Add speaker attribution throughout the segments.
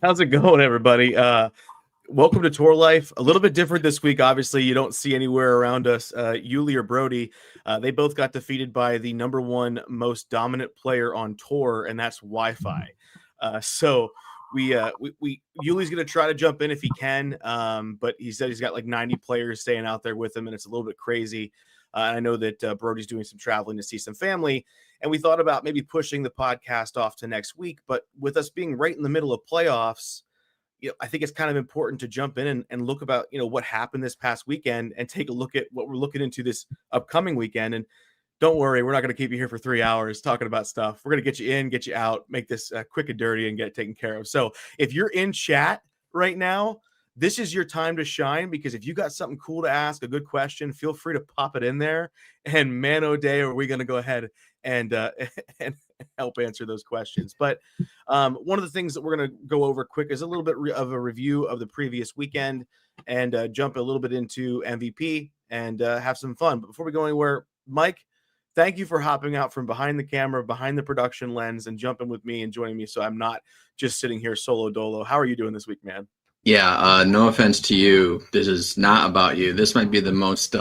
Speaker 1: How's it going, everybody? Welcome to Tour Life. A little bit different this week. Obviously, you don't see anywhere around us Yuli or Brody. They both got defeated by the number one most dominant player on tour, and that's Wi-Fi. So we Yuli's going to try to jump in if he can, but he said he's got like 90 players staying out there with him, and it's a little bit crazy. I know that Brody's doing some traveling to see some family, and we thought about maybe pushing the podcast off to next week. But with us being right in the middle of playoffs, I think it's kind of important to jump in and look about, what happened this past weekend and take a look at what we're looking into this upcoming weekend. And don't worry, we're not going to keep you here for 3 hours talking about stuff. We're going to get you in, get you out, make this quick and dirty and get it taken care of. So if you're in chat right now, this is your time to shine, because if you got something cool to ask, a good question, feel free to pop it in there. And man, oh day, are we going to go ahead and and help answer those questions. But one of the things that we're going to go over quick is a little bit of a review of the previous weekend and jump a little bit into MVP and have some fun. But before we go anywhere, Mike, thank you for hopping out from behind the camera, behind the production lens, and jumping with me and joining me, so I'm not just sitting here solo dolo. How are you doing this week, man?
Speaker 2: Yeah, no offense to you. This is not about you. This might be the most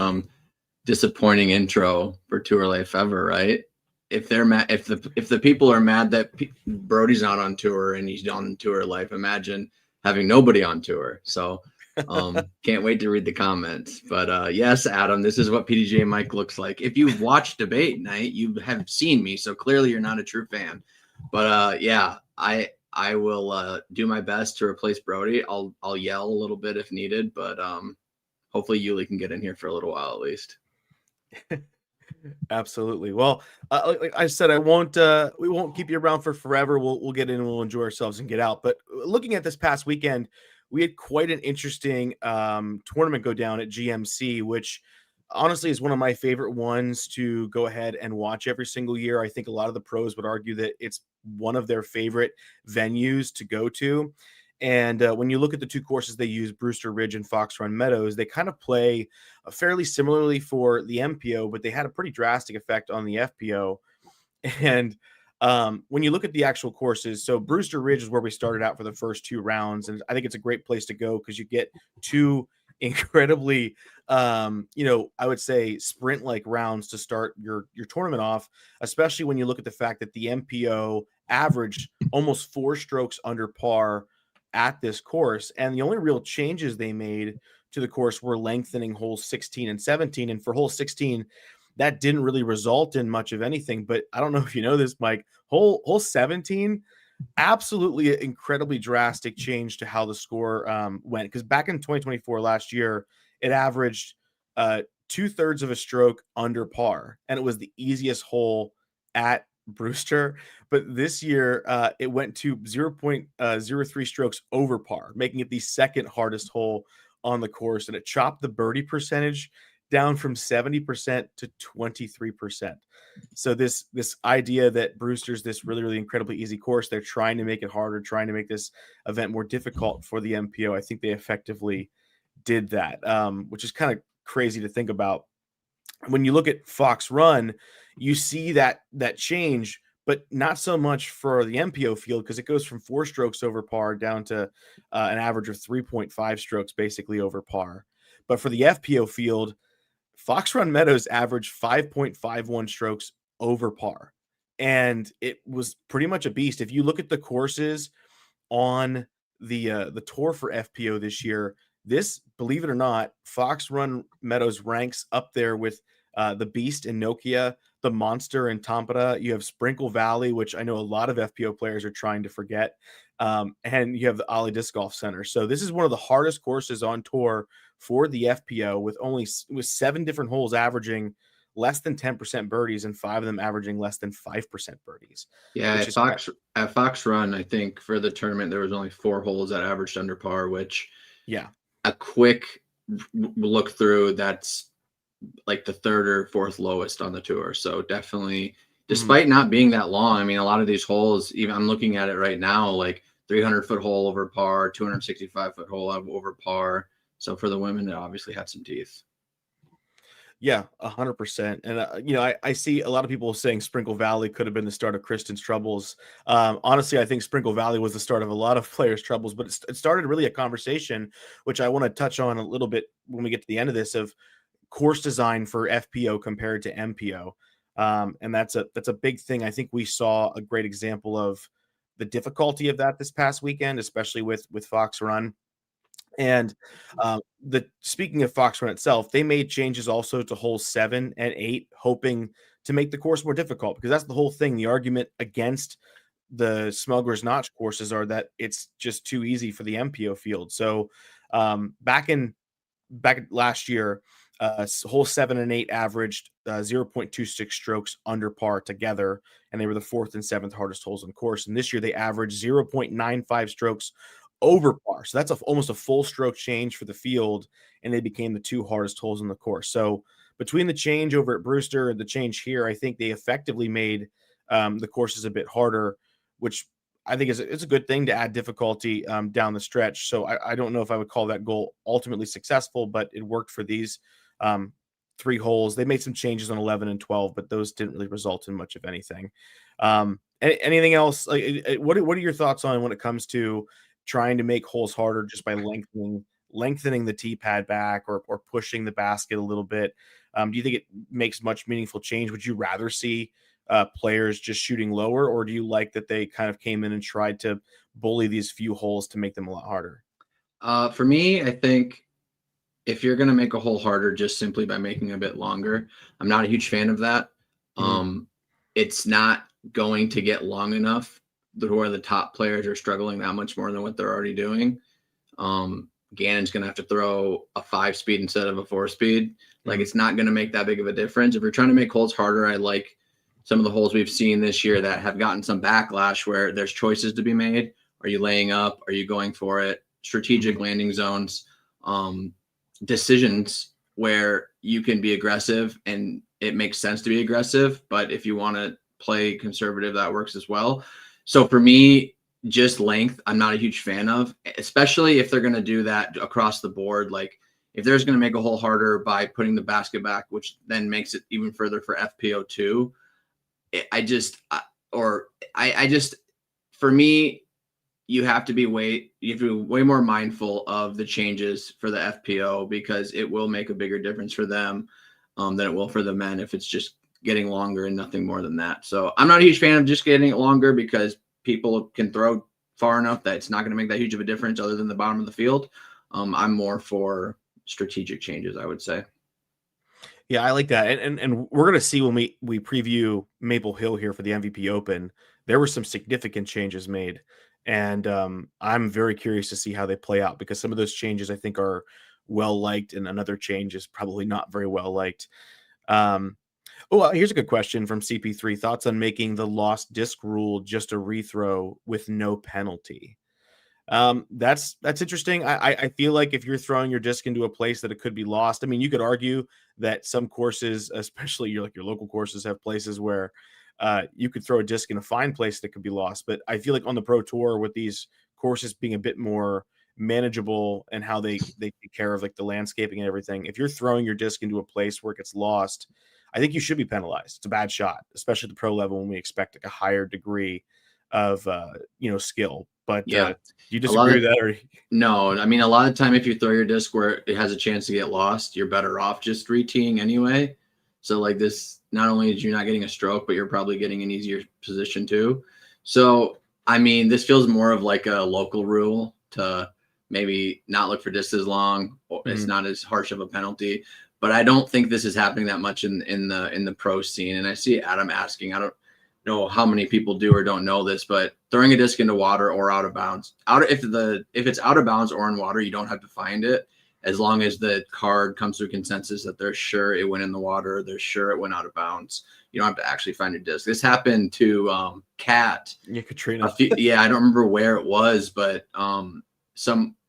Speaker 2: disappointing intro for Tour Life ever, right? If they're mad, if the people are mad that Brody's not on tour and he's on Tour Life, imagine having nobody on tour. So can't wait to read the comments. But yes, Adam, this is what PDJ Mike looks like. If you've watched Debate Night, you have seen me, so clearly you're not a true fan. But yeah, I will do my best to replace Brody. I'll yell a little bit if needed, but hopefully Yuli can get in here for a little while at least.
Speaker 1: Absolutely. Well, like I said, we won't keep you around for forever. We'll get in and we'll enjoy ourselves and get out. But looking at this past weekend, we had quite an interesting tournament go down at GMC, which honestly is one of my favorite ones to go ahead and watch every single year. I think a lot of the pros would argue that it's one of their favorite venues to go to. And when you look at the two courses they use, Brewster Ridge and Fox Run Meadows, they kind of play fairly similarly for the MPO, but they had a pretty drastic effect on the FPO. And when you look at the actual courses, so Brewster Ridge is where we started out for the first two rounds. And I think it's a great place to go because you get two incredibly, I would say sprint-like rounds to start your tournament off, especially when you look at the fact that the MPO averaged almost 4 strokes under par at this course. And the only real changes they made to the course were lengthening holes 16 and 17. And for hole 16, that didn't really result in much of anything. But I don't know if you know this, Mike, hole 17, absolutely an incredibly drastic change to how the score went. Because back in 2024, last year, it averaged 2/3 of a stroke under par. And it was the easiest hole at Brewster, but this year it went to 0.03 strokes over par, making it the second hardest hole on the course, and it chopped the birdie percentage down from 70% to 23%. So this idea that Brewster's this really, really incredibly easy course, they're trying to make it harder, trying to make this event more difficult for the MPO. I think they effectively did that, which is kind of crazy to think about. When you look at Fox Run, you see that change, but not so much for the MPO field because it goes from 4 strokes over par down to an average of 3.5 strokes basically over par. But for the FPO field, Fox Run Meadows averaged 5.51 strokes over par. And it was pretty much a beast. If you look at the courses on the tour for FPO this year, this, believe it or not, Fox Run Meadows ranks up there with the Beast in Nokia, the Monster in Tampere. You have Sprinkle Valley, which I know a lot of FPO players are trying to forget. And you have the Ali Disc Golf Center. So this is one of the hardest courses on tour for the FPO with 7 different holes averaging less than 10% birdies and 5 of them averaging less than 5% birdies.
Speaker 2: Yeah, at Fox Run, I think for the tournament, there was only 4 holes that averaged under par, which a quick look through, that's like the 3rd or 4th lowest on the tour. So definitely, despite not being that long, I mean, a lot of these holes, even I'm looking at it right now, like 300-foot hole over par, 265-foot hole over par. So for the women, it obviously had some teeth.
Speaker 1: Yeah, 100%. And you know, I see a lot of people saying Sprinkle Valley could have been the start of Kristen's troubles. Honestly, I think Sprinkle Valley was the start of a lot of players' troubles, but it started really a conversation, which I want to touch on a little bit when we get to the end of this, of course design for FPO compared to MPO. And that's a big thing. I think we saw a great example of the difficulty of that this past weekend, especially with Fox Run. And the speaking of Fox Run itself, they made changes also to holes 7 and 8, hoping to make the course more difficult, because that's the whole thing. The argument against the Smuggler's Notch courses are that it's just too easy for the MPO field. So back last year, hole 7 and 8 averaged 0.26 strokes under par together, and they were the fourth and seventh hardest holes on the course. And this year they averaged 0.95 strokes over par. So that's almost a full stroke change for the field, and they became the two hardest holes on the course. So between the change over at Brewster and the change here, I think they effectively made the courses a bit harder, which I think it's a good thing to add difficulty down the stretch. So I don't know if I would call that goal ultimately successful, but it worked for these um, 3 holes. They made some changes on 11 and 12, but those didn't really result in much of anything. Anything else? Like, what are your thoughts on when it comes to trying to make holes harder just by lengthening the tee pad back, or pushing the basket a little bit? Do you think it makes much meaningful change? Would you rather see players just shooting lower, or do you like that they kind of came in and tried to bully these few holes to make them a lot harder?
Speaker 2: For me, I think if you're going to make a hole harder just simply by making it a bit longer, I'm not a huge fan of that.
Speaker 1: Mhm.
Speaker 2: It's not going to get long enough where the top players are struggling that much more than what they're already doing. Gannon's going to have to throw a 5-speed instead of a 4-speed. Like,
Speaker 1: Mhm.
Speaker 2: it's not going to make that big of a difference. If you're trying to make holes harder, I like some of the holes we've seen this year that have gotten some backlash where there's choices to be made. Are you laying up? Are you going for it? Strategic
Speaker 1: Mhm.
Speaker 2: landing zones, decisions where you can be aggressive and it makes sense to be aggressive. But if you want to play conservative, that works as well. So for me, just length, I'm not a huge fan of, especially if they're going to do that across the board. Like, if there's going to make a hole harder by putting the basket back, which then makes it even further for FPO2, I just, for me, you have to be way more mindful of the changes for the FPO, because it will make a bigger difference for them than it will for the men if it's just getting longer and nothing more than that. So I'm not a huge fan of just getting it longer, because people can throw far enough that it's not going to make that huge of a difference other than the bottom of the field. I'm more for strategic changes, I would say.
Speaker 1: Yeah, I like that. And we're gonna see when we preview Maple Hill here for the MVP Open. There were some significant changes made, and I'm very curious to see how they play out, because some of those changes I think are well liked, and another change is probably not very well liked. Um, here's a good question from CP3. Thoughts on making the lost disc rule just a rethrow with no penalty? That's interesting. I feel like if you're throwing your disc into a place that it could be lost, I mean, you could argue that some courses, especially your local courses, have places where you could throw a disc in a fine place that could be lost. But I feel like on the Pro Tour, with these courses being a bit more manageable and how they take care of like the landscaping and everything, if you're throwing your disc into a place where it gets lost, I think you should be penalized. It's a bad shot, especially at the pro level when we expect like a higher degree of skill. But
Speaker 2: Yeah.
Speaker 1: do you
Speaker 2: A lot
Speaker 1: disagree
Speaker 2: of
Speaker 1: with that? Or
Speaker 2: No, I mean, a lot of time if you throw your disc where it has a chance to get lost, you're better off just reteeing anyway. So like this, not only is you're not getting a stroke, but you're probably getting an easier position too. So I mean, this feels more of like a local rule to maybe not look for discs as long. Or it's
Speaker 1: Mhm.
Speaker 2: not as harsh of a penalty. But I don't think this is happening that much in the pro scene. And I see Adam asking, I don't know how many people do or don't know this, but throwing a disc into water or out of bounds, if it's out of bounds or in water, you don't have to find it, as long as the card comes to a consensus that they're sure it went in the water, they're sure it went out of bounds. You don't have to actually find your disc. This happened to Kat.
Speaker 1: Yeah, Katrina.
Speaker 2: Yeah, I don't remember where it was, but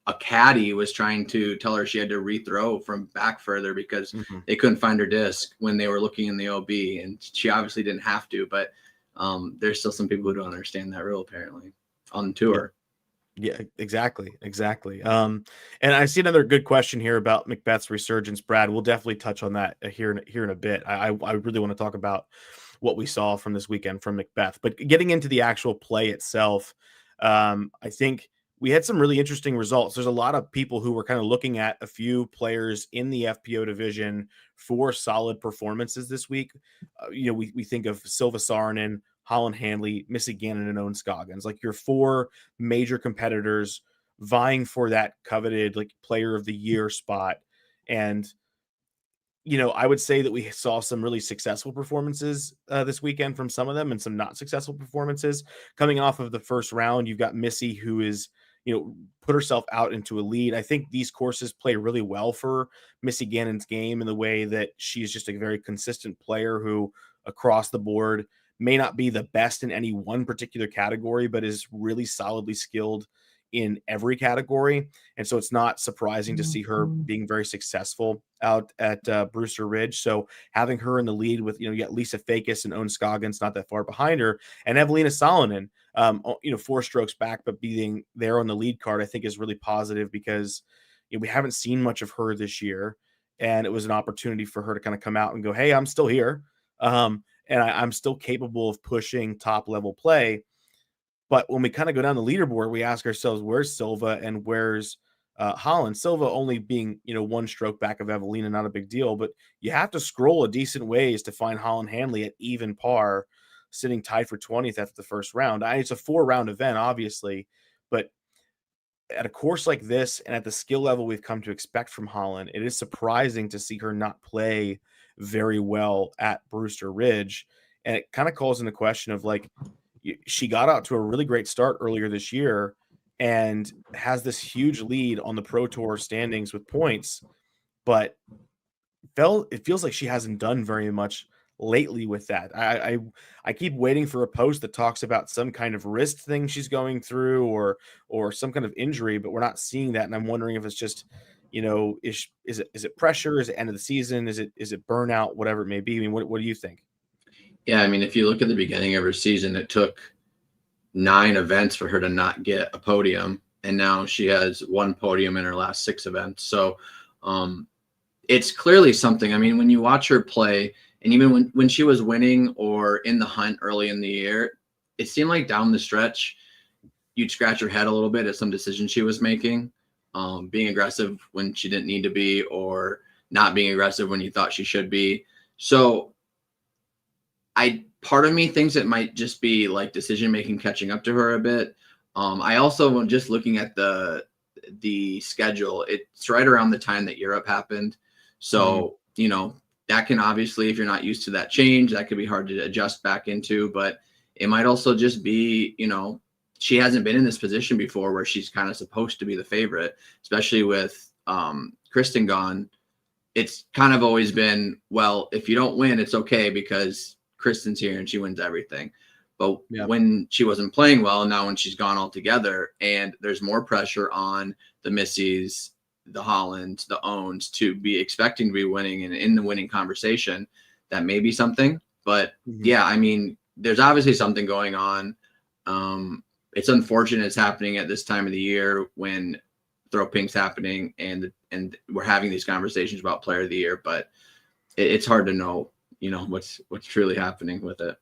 Speaker 2: a caddy was trying to tell her she had to rethrow from back further because
Speaker 1: Mhm.
Speaker 2: they couldn't find her disc when they were looking in the OB, and she obviously didn't have to, but there's still some people who don't understand that rule apparently on
Speaker 1: Yeah,
Speaker 2: tour.
Speaker 1: Yeah, exactly, exactly. And I see another good question here about Macbeth's resurgence, Brad. We'll definitely touch on that here in a bit. I really want to talk about what we saw from this weekend from Macbeth, but getting into the actual play itself, I think we had some really interesting results. There's a lot of people who were kind of looking at a few players in the FPO division for solid performances this week. We think of Silva Saarinen, Holland Hanley, Missy Gannon, and Owen Scoggins, like your four major competitors vying for that coveted like player of the year spot. And I would say that we saw some really successful performances this weekend from some of them and some not successful performances. Coming off of the first round, you've got Missy, who is, put herself out into a lead. I think these courses play really well for Missy Gannon's game in the way that she's just a very consistent player who, across the board, may not be the best in any one particular category, but is really solidly skilled in every category. And so it's not surprising to see her being very successful out at Brewster Ridge. So having her in the lead with, you got Lisa Fakis and Owen Scoggins not that far behind her, and Evelina Salonen, 4 strokes back, but being there on the lead card, I think is really positive because we haven't seen much of her this year. And it was an opportunity for her to kind of come out and go, hey, I'm still here. And I'm still capable of pushing top level play. But when we kind of go down the leaderboard, we ask ourselves, where's Silva and where's Holland? Silva only being, 1 stroke back of Evelina, not a big deal, but you have to scroll a decent ways to find Holland Hanley at even par, sitting tied for 20th after the first round. It's a 4-round event, obviously, but at a course like this and at the skill level we've come to expect from Holland, it is surprising to see her not play very well at Brewster Ridge. And it kind of calls into question of like, she got out to a really great start earlier this year and has this huge lead on the Pro Tour standings with points, but it feels like she hasn't done very much lately with that. I keep waiting for a post that talks about some kind of wrist thing she's going through or some kind of injury, but we're not seeing that. And I'm wondering if it's just, is it pressure? Is it end of the season? Is it burnout? Whatever it may be. I mean, what do you think?
Speaker 2: Yeah, I mean, if you look at the beginning of her season, it took 9 events for her to not get a podium, and now she has 1 podium in her last 6 events. So it's clearly something. I mean, when you watch her play, and even when she was winning or in the hunt early in the year, it seemed like down the stretch, you'd scratch your head a little bit at some decisions she was making, being aggressive when she didn't need to be, or not being aggressive when you thought she should be. So part of me thinks it might just be like decision making catching up to her a bit. I also, just looking at the schedule, it's right around the time that Europe happened. So, that can obviously, if you're not used to that change, that could be hard to adjust back into, but it might also just be, she hasn't been in this position before where she's kind of supposed to be the favorite, especially with Kristen gone. It's kind of always been, well, if you don't win, it's okay because Kristen's here and she wins everything. But when she wasn't playing well, now when she's gone altogether, and there's more pressure on the Missies, the Hollands, the Owns to be expecting to be winning and in the winning conversation, that may be something. But yeah, I mean, there's obviously something going on. It's unfortunate it's happening at this time of the year when Throw Pink's happening and we're having these conversations about Player of the Year, but it's hard to know, what's truly happening with it.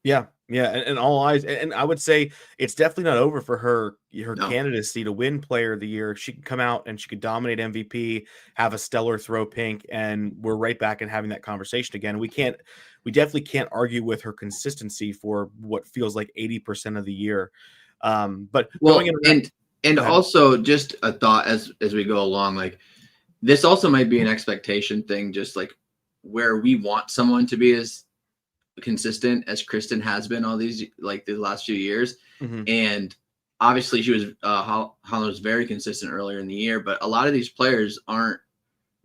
Speaker 1: Yeah. And all eyes. And I would say it's definitely not over for her
Speaker 2: No.
Speaker 1: candidacy to win Player of the Year. She could come out and she could dominate MVP, have a stellar Throw Pink, and we're right back and having that conversation again. We definitely can't argue with her consistency for what feels like 80% of the year. But
Speaker 2: well, and also just a thought as we go along, like this also might be an expectation thing, just like where we want someone to be as consistent as Kristen has been all these, like the last few years. And obviously she was Holland was very consistent earlier in the year, but a lot of these players aren't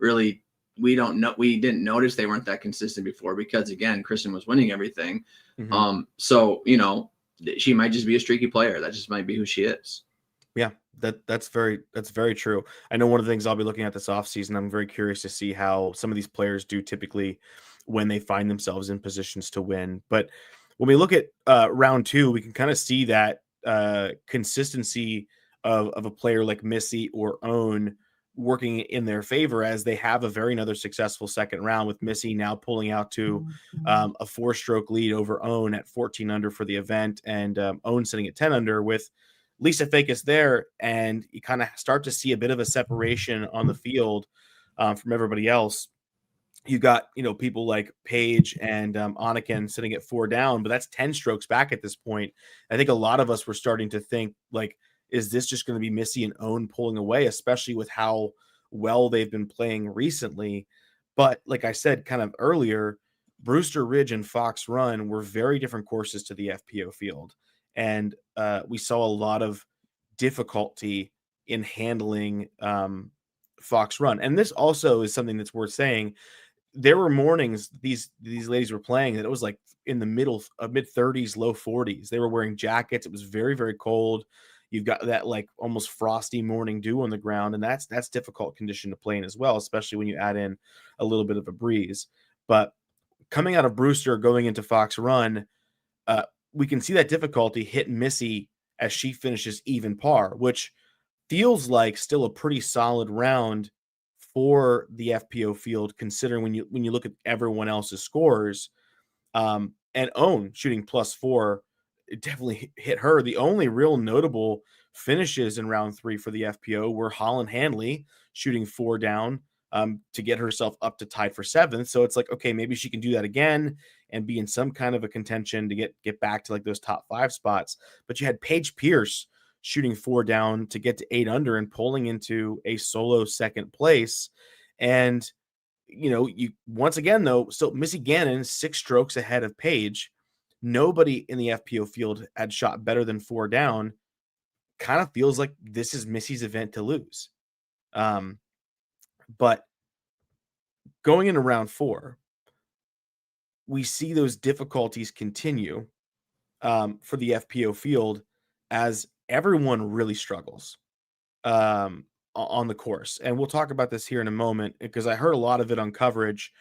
Speaker 2: really, we didn't notice they weren't that consistent before because again, Kristen was winning everything. So she might just be a streaky player. That just might be who she is.
Speaker 1: Yeah, that's very true. I know one of the things I'll be looking at this offseason, I'm very curious to see how some of these players do typically when they find themselves in positions to win. But when we look at round 2, we can kind of see that consistency of a player like Missy or Own working in their favor, as they have a very another successful second round, with Missy now pulling out to a 4-stroke lead over Own at 14 under for the event, and Own sitting at 10 under with Lisa Fakis there. And you kind of start to see a bit of a separation on the field from everybody else. You got, people like Paige and Anakin sitting at 4 down, but that's 10 strokes back at this point. I think a lot of us were starting to think, like, is this just going to be Missy and Own pulling away, especially with how well they've been playing recently? But like I said kind of earlier, Brewster Ridge and Fox Run were very different courses to the FPO field. And we saw a lot of difficulty in handling Fox Run. And this also is something that's worth saying. There were mornings these ladies were playing that it was like in the mid 30s, low 40s. They were wearing jackets. It was very, very cold. You've got that like almost frosty morning dew on the ground, and that's difficult condition to play in as well, especially when you add in a little bit of a breeze. But coming out of Brewster, going into Fox Run, we can see that difficulty hit Missy as she finishes even par, which feels like still a pretty solid round for the FPO field, considering when you look at everyone else's scores. And Own shooting +4, it definitely hit her. The only real notable finishes in round 3 for the FPO were Holland Handley shooting 4 down to get herself up to tied for 7th. So it's like, okay, maybe she can do that again and be in some kind of a contention to get back to like those top 5 spots. But you had Paige Pierce shooting 4 down to get to 8 under and pulling into a solo second place. And you once again, though, still Missy Gannon 6 strokes ahead of Paige. Nobody in the FPO field had shot better than 4 down. Kind of feels like this is Missy's event to lose. But going into round 4, we see those difficulties continue for the FPO field as everyone really struggles on the course. And we'll talk about this here in a moment, because I heard a lot of it on coverage,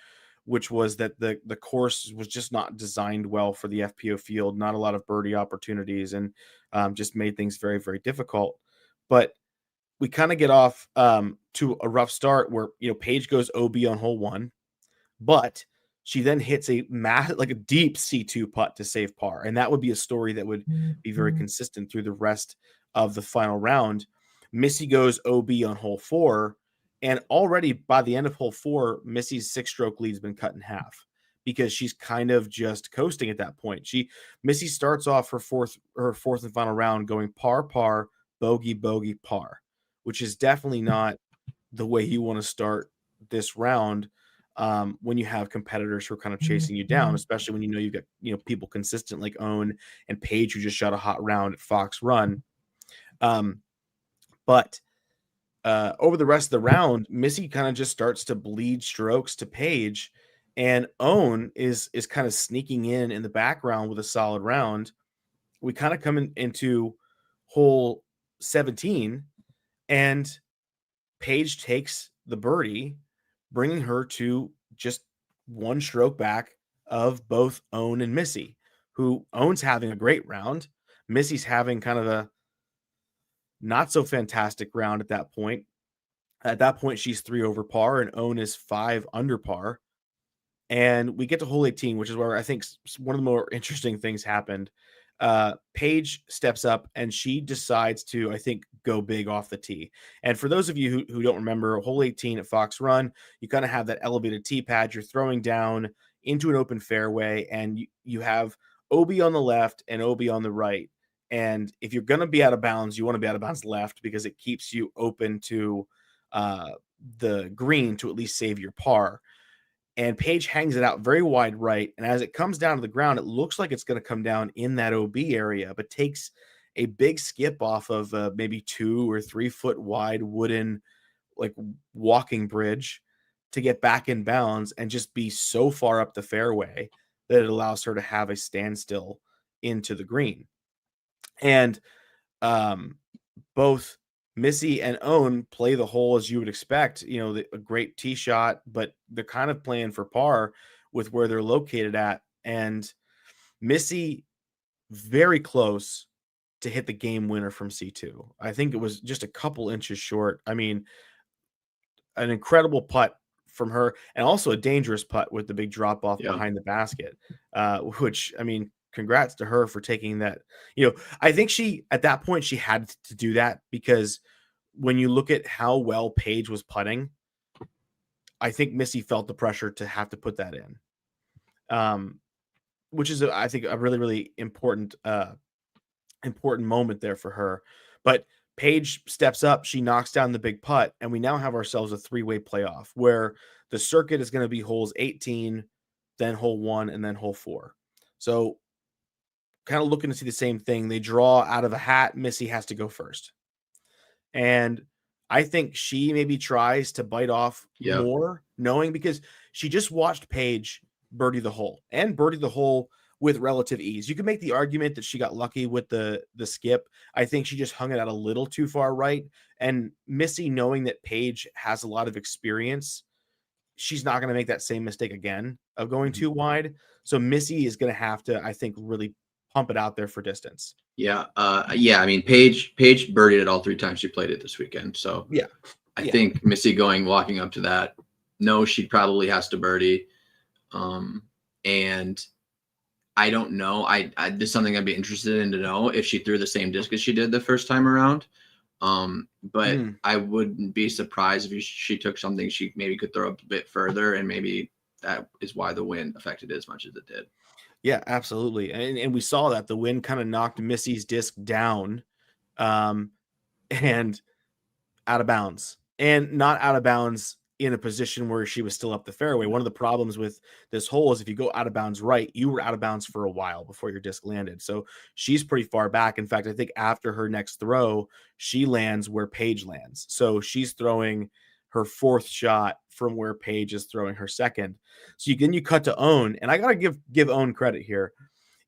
Speaker 1: which was that the course was just not designed well for the FPO field, not a lot of birdie opportunities, and just made things very, very difficult. But we kind of get off to a rough start where, Paige goes OB on hole 1, but she then hits a deep C2 putt to save par. And that would be a story that would be very consistent through the rest of the final round. Missy goes OB on hole 4, and already by the end of hole 4, Missy's 6-stroke lead's been cut in half, because she's kind of just coasting at that point. Missy starts off her fourth and final round going par, par, bogey, bogey, par, which is definitely not the way you want to start this round when you have competitors who are kind of chasing you down, especially when you've got people consistent like Own and Paige, who just shot a hot round at Fox Run. But over the rest of the round, Missy kind of just starts to bleed strokes to Paige, and Own is kind of sneaking in the background with a solid round. We kind of come into hole 17, and Paige takes the birdie, bringing her to just 1 stroke back of both Own and Missy, who Own's having a great round. Missy's having kind of a not so fantastic round at that point. At that point, she's 3 over par, and Own is 5 under par. And we get to hole 18, which is where I think one of the more interesting things happened. Paige steps up and she decides to, I think, go big off the tee. And for those of you who don't remember, hole 18 at Fox Run, you kind of have that elevated tee pad. You're throwing down into an open fairway, and you have OB on the left and OB on the right. And if you're going to be out of bounds, you want to be out of bounds left, because it keeps you open to the green to at least save your par. And Paige hangs it out very wide right. And as it comes down to the ground, it looks like it's going to come down in that OB area, but takes a big skip off of maybe 2 or 3 foot wide wooden walking bridge to get back in bounds and just be so far up the fairway that it allows her to have a standstill into the green. And both Missy and Own play the hole as you would expect, a great tee shot, but they're kind of playing for par with where they're located at. And Missy very close to hit the game winner from C2. I think it was just a couple inches short. I mean, an incredible putt from her, and also a dangerous putt with the big drop off
Speaker 2: Yeah.
Speaker 1: behind the basket. Which, I mean, congrats to her for taking that. I think she, at that point, she had to do that because when you look at how well Paige was putting, I think Missy felt the pressure to have to put that in. Which is, I think, a really, really important moment there for her. But Paige steps up, she knocks down the big putt, and we now have ourselves a three-way playoff where the circuit is going to be holes 18, then hole 1, and then hole 4. So kind of looking to see the same thing. They draw out of a hat. Missy has to go first. And I think she maybe tries to bite off
Speaker 2: Yep.
Speaker 1: more, knowing because she just watched Paige birdie the hole with relative ease. You can make the argument that she got lucky with the skip. I think she just hung it out a little too far right. And Missy, knowing that Paige has a lot of experience, she's not going to make that same mistake again of going too wide. So Missy is going to have to, I think, really pump it out there for distance.
Speaker 2: Yeah. I mean, Paige birdied it all 3 times she played it this weekend. So
Speaker 1: Yeah.
Speaker 2: I think Missy walking up to that, no, she probably has to birdie. And I don't know. This is something I'd be interested in to know if she threw the same disc as she did the first time around. But I wouldn't be surprised if she took something she maybe could throw a bit further, and maybe that is why the wind affected it as much as it did.
Speaker 1: Yeah, absolutely. And we saw that the wind kind of knocked Missy's disc down and out of bounds, and not out of bounds in a position where she was still up the fairway. One of the problems with this hole is if you go out of bounds right, you were out of bounds for a while before your disc landed. So she's pretty far back. In fact, I think after her next throw, she lands where Paige lands. So she's throwing her 4th shot from where Paige is throwing her 2nd. So you cut to Own, and I got to give Own credit here.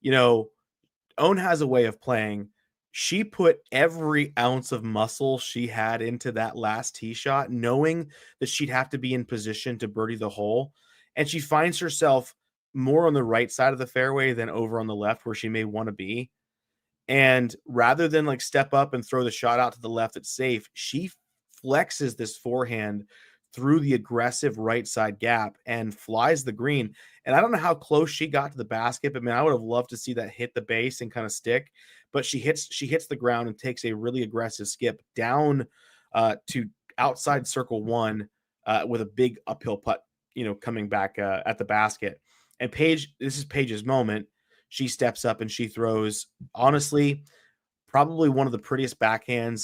Speaker 1: Own has a way of playing. She put every ounce of muscle she had into that last tee shot, knowing that she'd have to be in position to birdie the hole. And she finds herself more on the right side of the fairway than over on the left where she may want to be. And rather than step up and throw the shot out to the left that's safe, she flexes this forehand through the aggressive right side gap and flies the green. And I don't know how close she got to the basket, but man, I would have loved to see that hit the base and kind of stick. But she hits the ground and takes a really aggressive skip down to outside circle 1 with a big uphill putt, coming back at the basket. And Paige, this is Paige's moment. She steps up and she throws, honestly, probably one of the prettiest backhand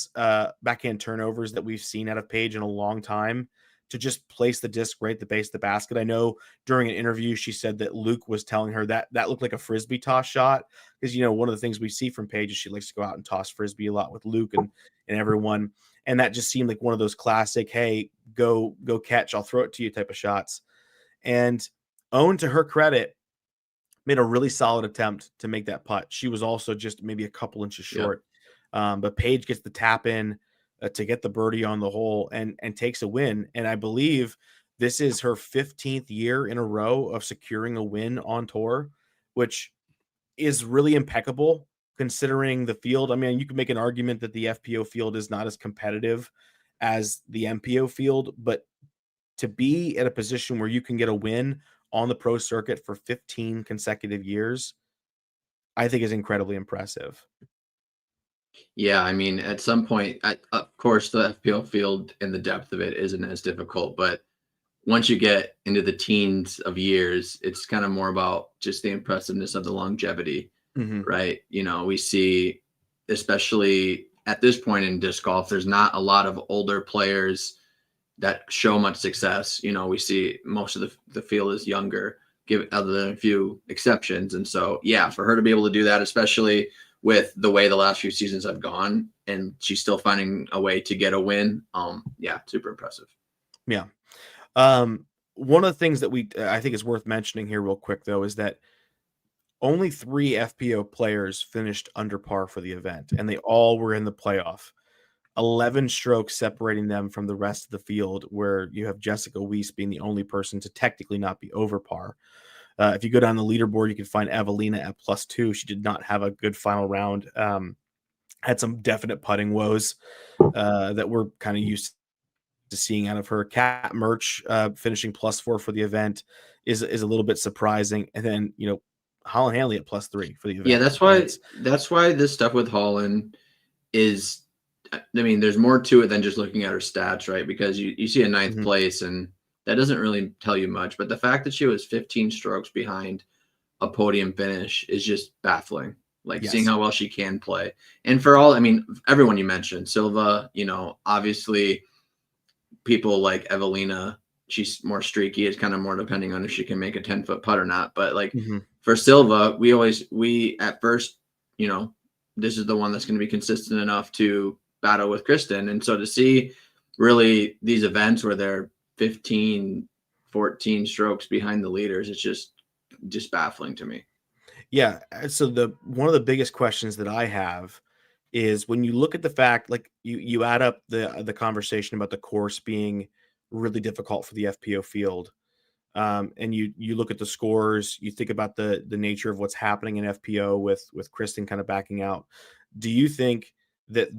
Speaker 1: turnovers that we've seen out of Paige in a long time, to just place the disc right at the base of the basket. I know during an interview, she said that Luke was telling her that looked like a Frisbee toss shot. Because, one of the things we see from Paige is she likes to go out and toss Frisbee a lot with Luke and everyone. And that just seemed like one of those classic, hey, go catch, I'll throw it to you type of shots. And Own, to her credit, made a really solid attempt to make that putt. She was also just maybe a couple inches short. But Paige gets the tap in to get the birdie on the hole and takes a win. And I believe this is her 15th year in a row of securing a win on tour, which is really impeccable considering the field. I mean, you can make an argument that the FPO field is not as competitive as the MPO field, but to be at a position where you can get a win on the pro circuit for 15 consecutive years, I think is incredibly impressive.
Speaker 2: Yeah, I mean, at some point, of course, the FPO field and the depth of it isn't as difficult, but once you get into the teens of years, it's kind of more about just the impressiveness of the longevity, right? We see, especially at this point in disc golf, there's not a lot of older players that show much success. We see most of the field is younger, other than a few exceptions. And so, yeah, for her to be able to do that, especially with the way the last few seasons have gone, and she's still finding a way to get a win. Yeah, super impressive.
Speaker 1: Yeah. One of the things that I think is worth mentioning here real quick, though, is that only 3 FPO players finished under par for the event, and they all were in the playoff. 11 strokes separating them from the rest of the field, where you have Jessica Weiss being the only person to technically not be over par. If you go down the leaderboard, you can find Evelina at +2. She did not have a good final round. had some definite putting woes that we're kind of used to seeing out of her. Cat Merch finishing +4 for the event is a little bit surprising. And then, Holland Hanley at +3 for the
Speaker 2: Yeah,
Speaker 1: event.
Speaker 2: that's why this stuff with Holland is, I mean, there's more to it than just looking at her stats, right? Because you see a ninth
Speaker 1: Mhm.
Speaker 2: place and that doesn't really tell you much. But the fact that she was 15 strokes behind a podium finish is just baffling. Like seeing
Speaker 1: Yes.
Speaker 2: how well she can play. And for all, I mean, everyone you mentioned, Silva, obviously people like Evelina, she's more streaky. It's kind of more depending on if she can make a 10-foot putt or not. But like
Speaker 1: Mhm.
Speaker 2: for Silva, we at first, this is the one that's going to be consistent enough to battle with Kristen. And so to see really these events where they're 15, 14 strokes behind the leaders, it's just baffling to me.
Speaker 1: Yeah. So one of the biggest questions that I have is when you look at the fact, like you add up the conversation about the course being really difficult for the FPO field. And you look at the scores, you think about the nature of what's happening in FPO with Kristen kind of backing out. Do you think that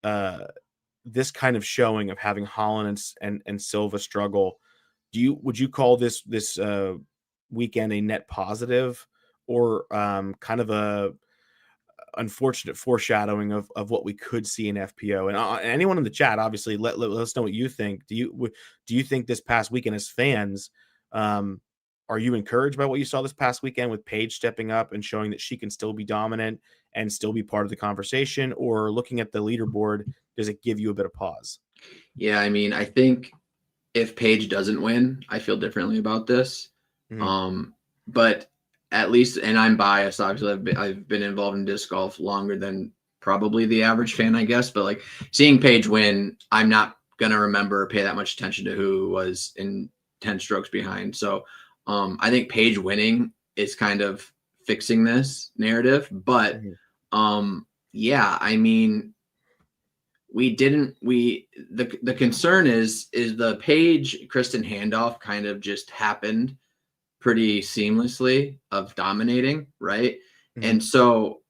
Speaker 1: uh, this kind of showing of having Holland and Silva struggle, would you call this weekend a net positive, or kind of a unfortunate foreshadowing of what we could see in FPO? And anyone in the chat, obviously, let us know what you think. Do you think this past weekend, as fans, um, are you encouraged by what you saw this past weekend with Paige stepping up and showing that she can still be dominant and still be part of the conversation? Or looking at the leaderboard, does it give you a bit of pause?
Speaker 2: Yeah, I mean, I think if Paige doesn't win, I feel differently about this.
Speaker 1: Mhm.
Speaker 2: But at least, and I'm biased, obviously, I've been involved in disc golf longer than probably the average fan, I guess. But like seeing Paige win, I'm not gonna remember or pay that much attention to who was in 10 strokes behind. So I think Paige winning is kind of fixing this narrative. But
Speaker 1: Mhm.
Speaker 2: yeah, I mean, the concern is the Paige Kristen handoff kind of just happened pretty seamlessly of dominating, right?
Speaker 1: Mhm.
Speaker 2: And so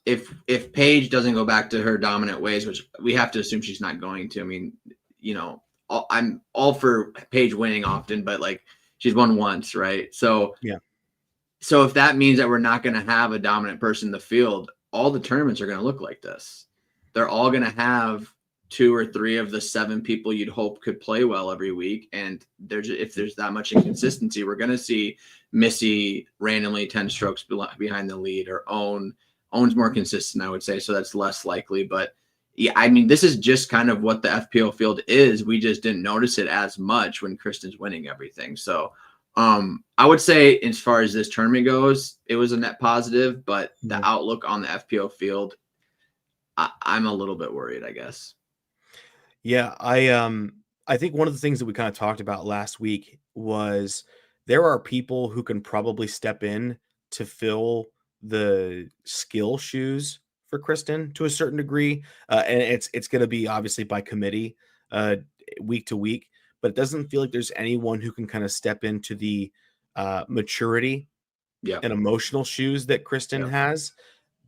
Speaker 2: if Paige doesn't go back to her dominant ways, which we have to assume she's not going to, I mean, I'm all for Paige winning often, but like she's won once, right? So
Speaker 1: Yeah.
Speaker 2: so if that means that we're not going to have a dominant person in the field, all the tournaments are going to look like this. They're all going to have two or three of the seven people you'd hope could play well every week. And if there's that much inconsistency, we're going to see Missy randomly 10 strokes behind the lead, or owns more consistent, I would say. So that's less likely. But yeah, I mean, this is just kind of what the FPO field is. We just didn't notice it as much when Kristen's winning everything. So I would say as far as this tournament goes, it was a net positive, but the
Speaker 1: Mhm.
Speaker 2: outlook on the FPO field, I'm a little bit worried, I guess.
Speaker 1: Yeah, I think one of the things that we kind of talked about last week was there are people who can probably step in to fill the skill shoes for Kristen to a certain degree, and it's going to be obviously by committee, uh, week to week, but it doesn't feel like there's anyone who can kind of step into the maturity
Speaker 2: Yep.
Speaker 1: and emotional shoes that Kristen
Speaker 2: Yep.
Speaker 1: has.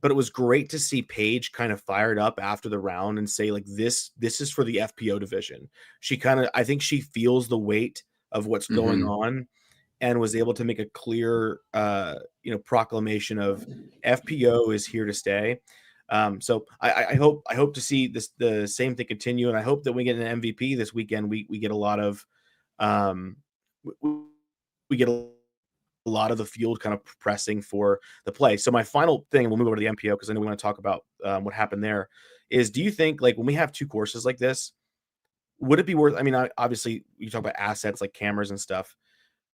Speaker 1: But it was great to see Paige kind of fired up after the round and say, like, this is for the FPO division. I think she feels the weight of what's going
Speaker 2: Hmm.
Speaker 1: on and was able to make a clear proclamation of FPO is here to stay. So I hope to see the same thing continue, and I hope that we get an MVP this weekend. We get a lot of um, we we get a lot of the field kind of pressing for the play. So my final thing, and we'll move over to the MPO because I know we want to talk about what happened there. Is, do you think, like, when we have two courses like this, would it be worth? I mean, obviously you talk about assets like cameras and stuff.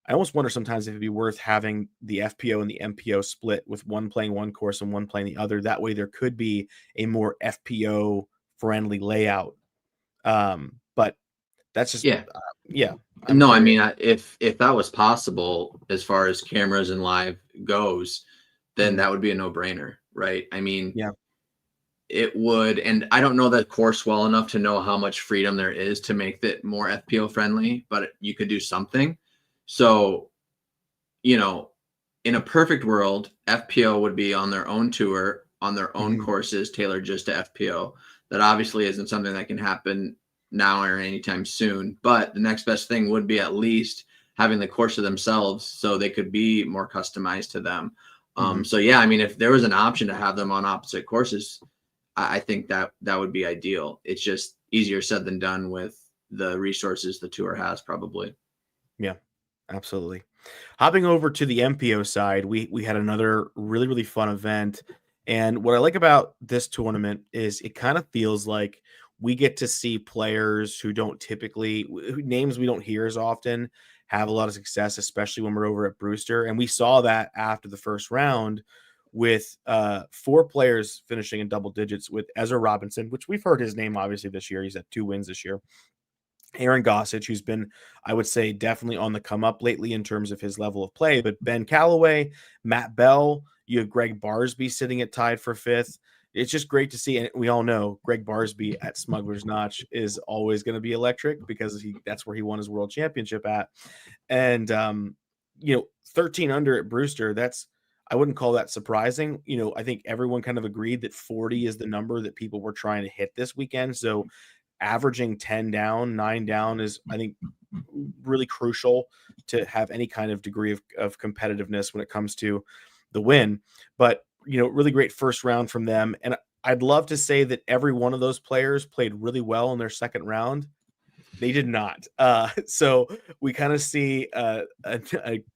Speaker 1: I almost wonder sometimes if it'd be worth having the FPO and the MPO split, with one playing one course and one playing the other. That way, there could be a more FPO friendly layout. But that's just,
Speaker 2: Yeah.
Speaker 1: yeah, I'm
Speaker 2: No, I
Speaker 1: curious.
Speaker 2: mean, if that was possible as far as cameras and live goes, then
Speaker 1: Mhm.
Speaker 2: that would be a no-brainer, right? I mean,
Speaker 1: Yeah.
Speaker 2: it would, and I don't know that course well enough to know how much freedom there is to make it more FPO friendly, but you could do something. So, you know, in a perfect world, FPO would be on their own tour on their own courses tailored just to FPO. That obviously isn't something that can happen now or anytime soon, but the next best thing would be at least having the course to themselves so they could be more customized to them. So yeah, I mean, if there was an option to have them on opposite courses, I think that would be ideal. It's just easier said than done with the resources the tour has, probably.
Speaker 1: Yeah, absolutely. Hopping over to the MPO side, we had another really, really fun event. And what I like about this tournament is it kind of feels like we get to see players who don't typically, names we don't hear as often, have a lot of success, especially when we're over at Brewster. And we saw that after the first round with 4 players finishing in double digits, with Ezra Robinson, which we've heard his name obviously this year. He's had 2 wins this year. Aaron Gossage, who's been, I would say, definitely on the come up lately in terms of his level of play, but Ben Callaway, Matt Bell, you have Greg Barsby sitting at tied for 5th. It's just great to see. And we all know Greg Barsby at Smuggler's Notch is always going to be electric because that's where he won his world championship at. And, 13 under at Brewster, I wouldn't call that surprising. I think everyone kind of agreed that 40 is the number that people were trying to hit this weekend. So averaging 10 down, 9 down is, I think, really crucial to have any kind of degree of competitiveness when it comes to the win. But, really great first round from them. And I'd love to say that every one of those players played really well in their second round. They did not. So we kind of see a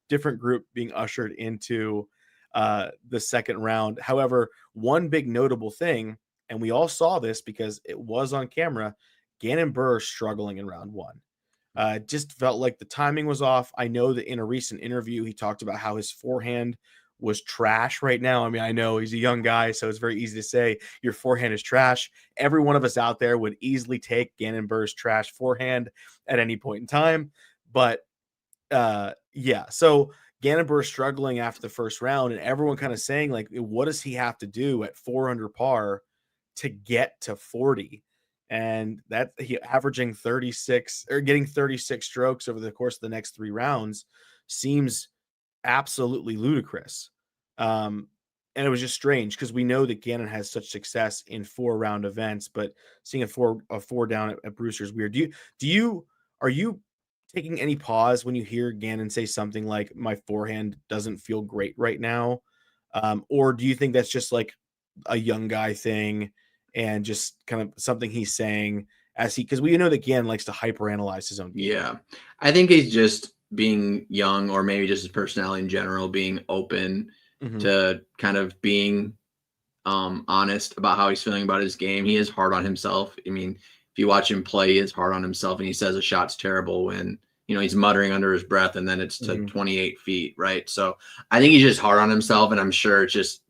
Speaker 1: different group being ushered into the second round. However, one big notable thing, and we all saw this because it was on camera, Gannon Buhr struggling in round 1. Just felt like the timing was off. I know that in a recent interview, he talked about how his forehand was trash right now. I mean, I know he's a young guy, so it's very easy to say your forehand is trash. Every one of us out there would easily take Gannon Buhr's trash forehand at any point in time. But yeah, so Gannon Buhr struggling after the first round, and everyone kind of saying, like, what does he have to do at 4 under par to get to 40? And that he averaging 36 or getting 36 strokes over the course of the next 3 rounds seems absolutely ludicrous. And it was just strange because we know that Gannon has such success in 4-round events, but seeing a four down at Brewster is weird. Are you taking any pause when you hear Gannon say something like, my forehand doesn't feel great right now? Or do you think that's just like a young guy thing and just kind of something he's saying because we know that Gannon likes to hyperanalyze his own game?
Speaker 2: Yeah. I think he's just being young, or maybe just his personality in general, being open to kind of being honest about how he's feeling about his game. He is hard on himself. I mean, if you watch him play, he is hard on himself, and he says a shot's terrible when, he's muttering under his breath and then it's to 28 feet. Right. So I think he's just hard on himself, and I'm sure it's just,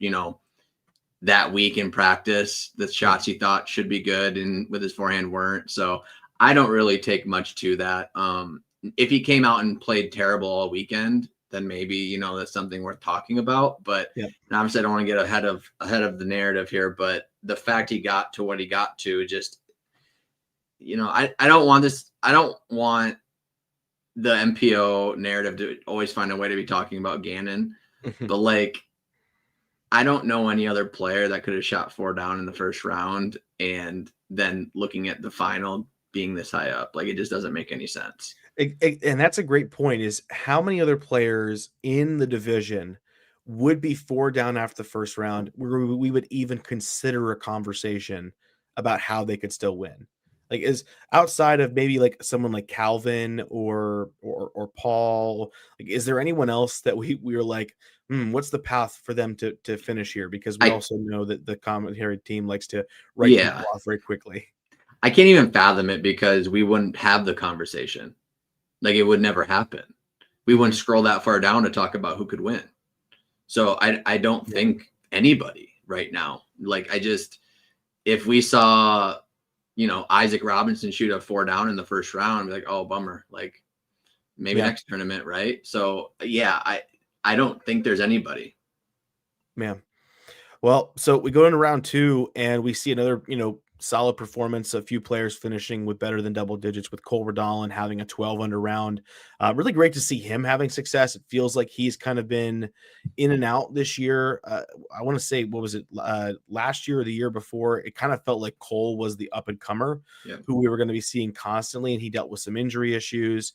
Speaker 2: that week in practice, the shots he thought should be good and with his forehand weren't. So I don't really take much to that. If he came out and played terrible all weekend, then maybe, that's something worth talking about. But obviously I don't want to get ahead of the narrative here, but the fact he got to what he got to, just, I don't want this. I don't want the MPO narrative to always find a way to be talking about Gannon, but like, I don't know any other player that could have shot 4 down in the first round and then looking at the final being this high up. Like, it just doesn't make any sense.
Speaker 1: And that's a great point, is how many other players in the division would be 4 down after the first round where we would even consider a conversation about how they could still win? Like, is outside of maybe like someone like Calvin or Paul, like, is there anyone else that we were like, what's the path for them to finish here? Because we also know that the commentary team likes to write people off very quickly.
Speaker 2: I can't even fathom it because we wouldn't have the conversation. Like, it would never happen. We wouldn't scroll that far down to talk about who could win. So I don't think anybody right now, like, if we saw, Isaac Robinson shoot a 4 down in the first round, I'd be like, oh, bummer. Like, maybe next tournament. Right. So yeah, I don't think there's anybody.
Speaker 1: Man. Well, so we go into round 2 and we see another, solid performance. A few players finishing with better than double digits, with Cole Redolin having a 12 under round. Really great to see him having success. It feels like he's kind of been in and out this year. I want to say, what was it, last year or the year before? It kind of felt like Cole was the up and comer who we were going to be seeing constantly, and he dealt with some injury issues.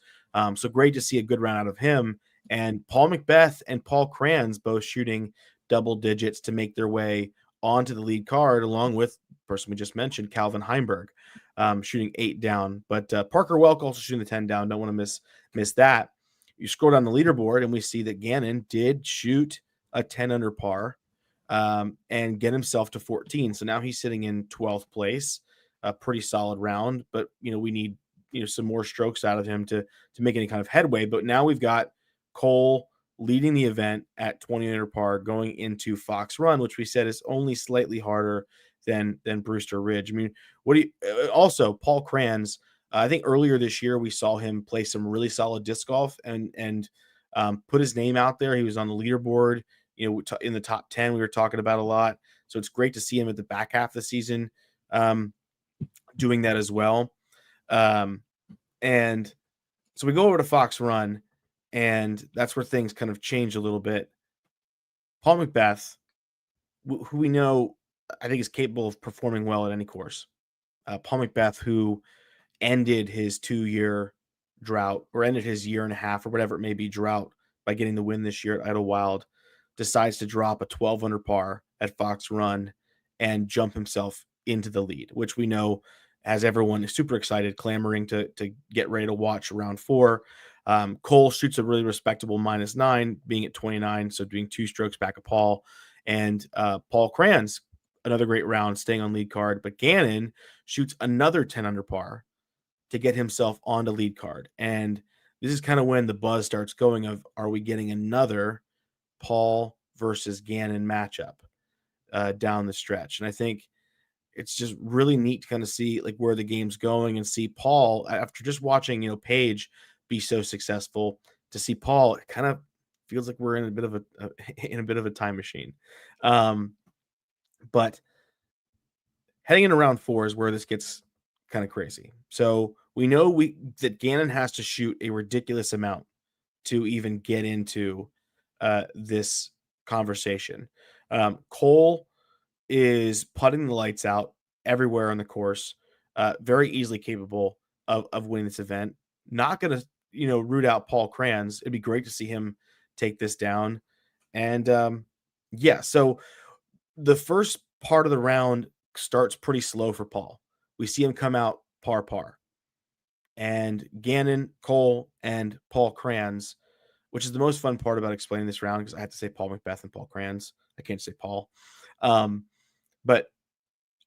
Speaker 1: So great to see a good round out of him. And Paul McBeth and Paul Kranz both shooting double digits to make their way onto the lead card, along with the person we just mentioned, Calvin Heimberg, shooting 8 down. But Parker Welk also shooting the 10 down. Don't want to miss that. You scroll down the leaderboard, and we see that Gannon did shoot a 10 under par and get himself to 14. So now he's sitting in 12th place, a pretty solid round. But we need some more strokes out of him to make any kind of headway. But now we've got Cole leading the event at 20 under par going into Fox Run, which we said is only slightly harder than Brewster Ridge. I mean, what do you also Paul Kranz? I think earlier this year we saw him play some really solid disc golf and put his name out there. He was on the leaderboard, in the top 10. We were talking about a lot, so it's great to see him at the back half of the season doing that as well. And so we go over to Fox Run, and that's where things kind of change a little bit. Paul McBeth, who we know, I think is capable of performing well at any course. Paul McBeth, who ended his 2-year drought, or ended his year and a half, or whatever it may be, drought by getting the win this year at Idlewild, decides to drop a 12 under par at Fox Run and jump himself into the lead, which we know has everyone super excited, clamoring to get ready to watch round 4. Cole shoots a really respectable -9, being at 29, so doing 2 strokes back of Paul. And Paul Kranz, another great round, staying on lead card. But Gannon shoots another 10 under par to get himself onto lead card. And this is kind of when the buzz starts going of, are we getting another Paul versus Gannon matchup down the stretch? And I think it's just really neat to kind of see like where the game's going and see Paul, after just watching, Paige be so successful, to see Paul, it kind of feels like we're in a bit of a time machine. But heading into round 4 is where this gets kind of crazy. So we know that Gannon has to shoot a ridiculous amount to even get into this conversation. Cole is putting the lights out everywhere on the course, very easily capable of winning this event. Not going to, root out Paul Kranz. It'd be great to see him take this down. And so the first part of the round starts pretty slow for Paul. We see him come out par. And Gannon, Cole, and Paul Kranz, which is the most fun part about explaining this round, because I have to say Paul McBeth and Paul Kranz. I can't say Paul. But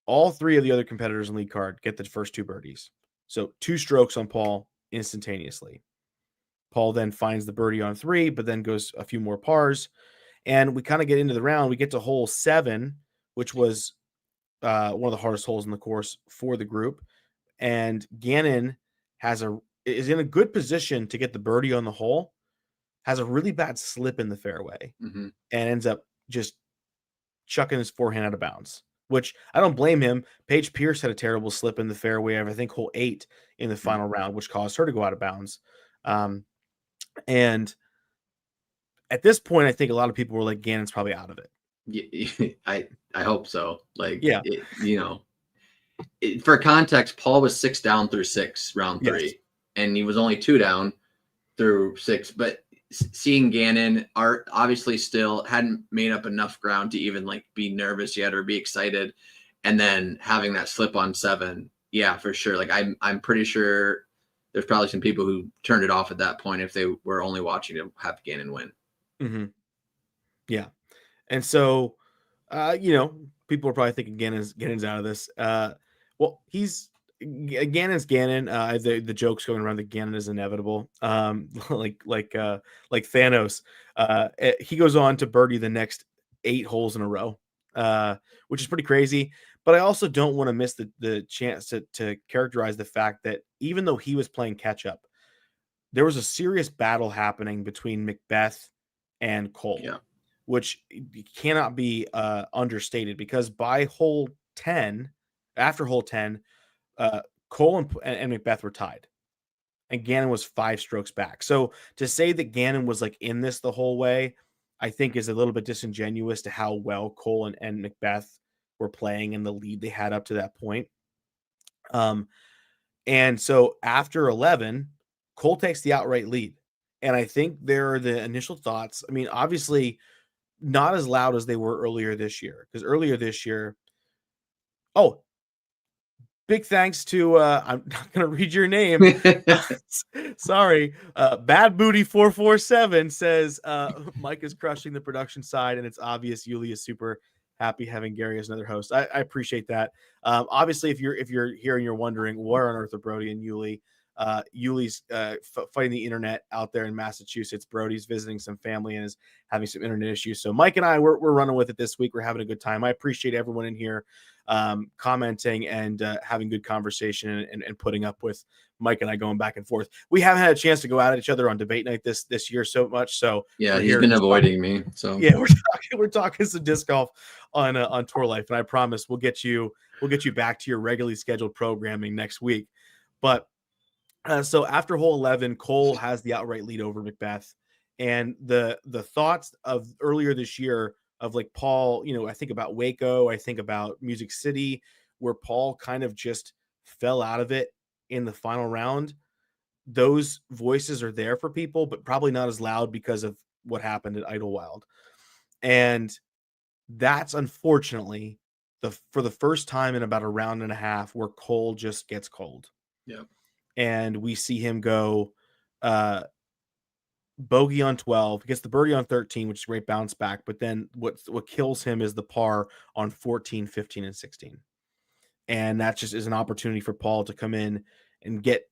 Speaker 1: all 3 of the other competitors in lead card get the first 2 birdies. So 2 strokes on Paul instantaneously. Paul then finds the birdie on 3, but then goes a few more pars. And we kind of get into the round. We get to hole 7, which was one of the hardest holes in the course for the group. And Gannon is in a good position to get the birdie on the hole, has a really bad slip in the fairway, and ends up just chucking his forehand out of bounds, which I don't blame him. Paige Pierce had a terrible slip in the fairway of, I think, hole 8 in the final round, which caused her to go out of bounds. And at this point, I think a lot of people were like, Gannon's probably out of it.
Speaker 2: Yeah, I hope so. Like,
Speaker 1: yeah,
Speaker 2: for context, Paul was 6 down through 6, round 3, yes. And he was only 2 down through 6. But seeing Gannon, Art obviously still hadn't made up enough ground to even like be nervous yet or be excited, and then having that slip on 7, yeah, for sure. Like I'm pretty sure there's probably some people who turned it off at that point if they were only watching to have Gannon win.
Speaker 1: Mm-hmm. Yeah, and so people are probably thinking Gannon's out of this. Well, Gannon's Gannon. The jokes going around that Gannon is inevitable. Like Thanos. He goes on to birdie the next 8 holes in a row, which is pretty crazy. But I also don't want to miss the chance to characterize the fact that even though he was playing catch up, there was a serious battle happening between McBeth and Cole.
Speaker 2: Yeah.
Speaker 1: Which cannot be understated, because by hole 10, after hole 10, Cole and Macbeth were tied, and Gannon was 5 strokes back. So to say that Gannon was like in this the whole way, I think is a little bit disingenuous to how well Cole and Macbeth were playing and the lead they had up to that point. And so after 11, Cole takes the outright lead. And I think there are the initial thoughts. I mean, obviously not as loud as they were earlier this year, because earlier this year, oh, big thanks to I'm not gonna read your name. Sorry. Bad Booty 447 says Mike is crushing the production side, and it's obvious Yuli is super happy having Gary as another host. I appreciate that. Obviously, if you're here and you're wondering where on earth are Brody and Yuli, Yuli's fighting the internet out there in Massachusetts. Brody's visiting some family and is having some internet issues. So Mike and I, we're running with it this week. We're having a good time. I appreciate everyone in here commenting and having good conversation and putting up with Mike and I going back and forth. We haven't had a chance to go at each other on debate night this year so much. So
Speaker 2: yeah, he's been avoiding me. So
Speaker 1: yeah, we're talking some disc golf on Tour Life, and I promise we'll get you back to your regularly scheduled programming next week. But so after hole 11, Cole has the outright lead over Macbeth, and the thoughts of earlier this year of like Paul, I think about Waco, I think about Music City, where Paul kind of just fell out of it in the final round. Those voices are there for people, but probably not as loud because of what happened at Idlewild. And that's unfortunately for the first time in about a round and a half where Cole just gets cold.
Speaker 2: Yeah.
Speaker 1: And we see him go bogey on 12, gets the birdie on 13, which is a great bounce back. But then what kills him is the par on 14, 15, and 16. And that just is an opportunity for Paul to come in and get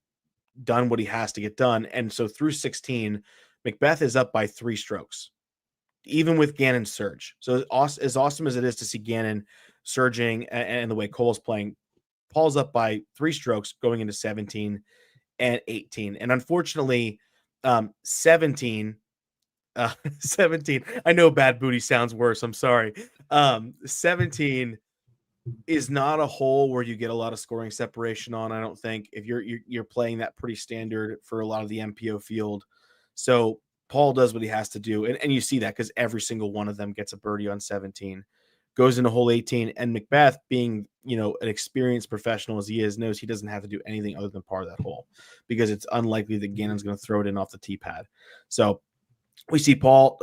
Speaker 1: done what he has to get done. And so through 16, Macbeth is up by 3 strokes, even with Gannon's surge. So as awesome as it is to see Gannon surging and the way Cole's playing, Paul's up by 3 strokes going into 17 and 18. And unfortunately, 17, 17, I know Bad Booty sounds worse. I'm sorry. 17 is not a hole where you get a lot of scoring separation on. I don't think if you're playing that pretty standard for a lot of the MPO field. So Paul does what he has to do. And you see that because every single one of them gets a birdie on 17, goes into hole 18. And Macbeth, being, an experienced professional as he is, knows he doesn't have to do anything other than par that hole because it's unlikely that Gannon's going to throw it in off the tee pad. So we see Paul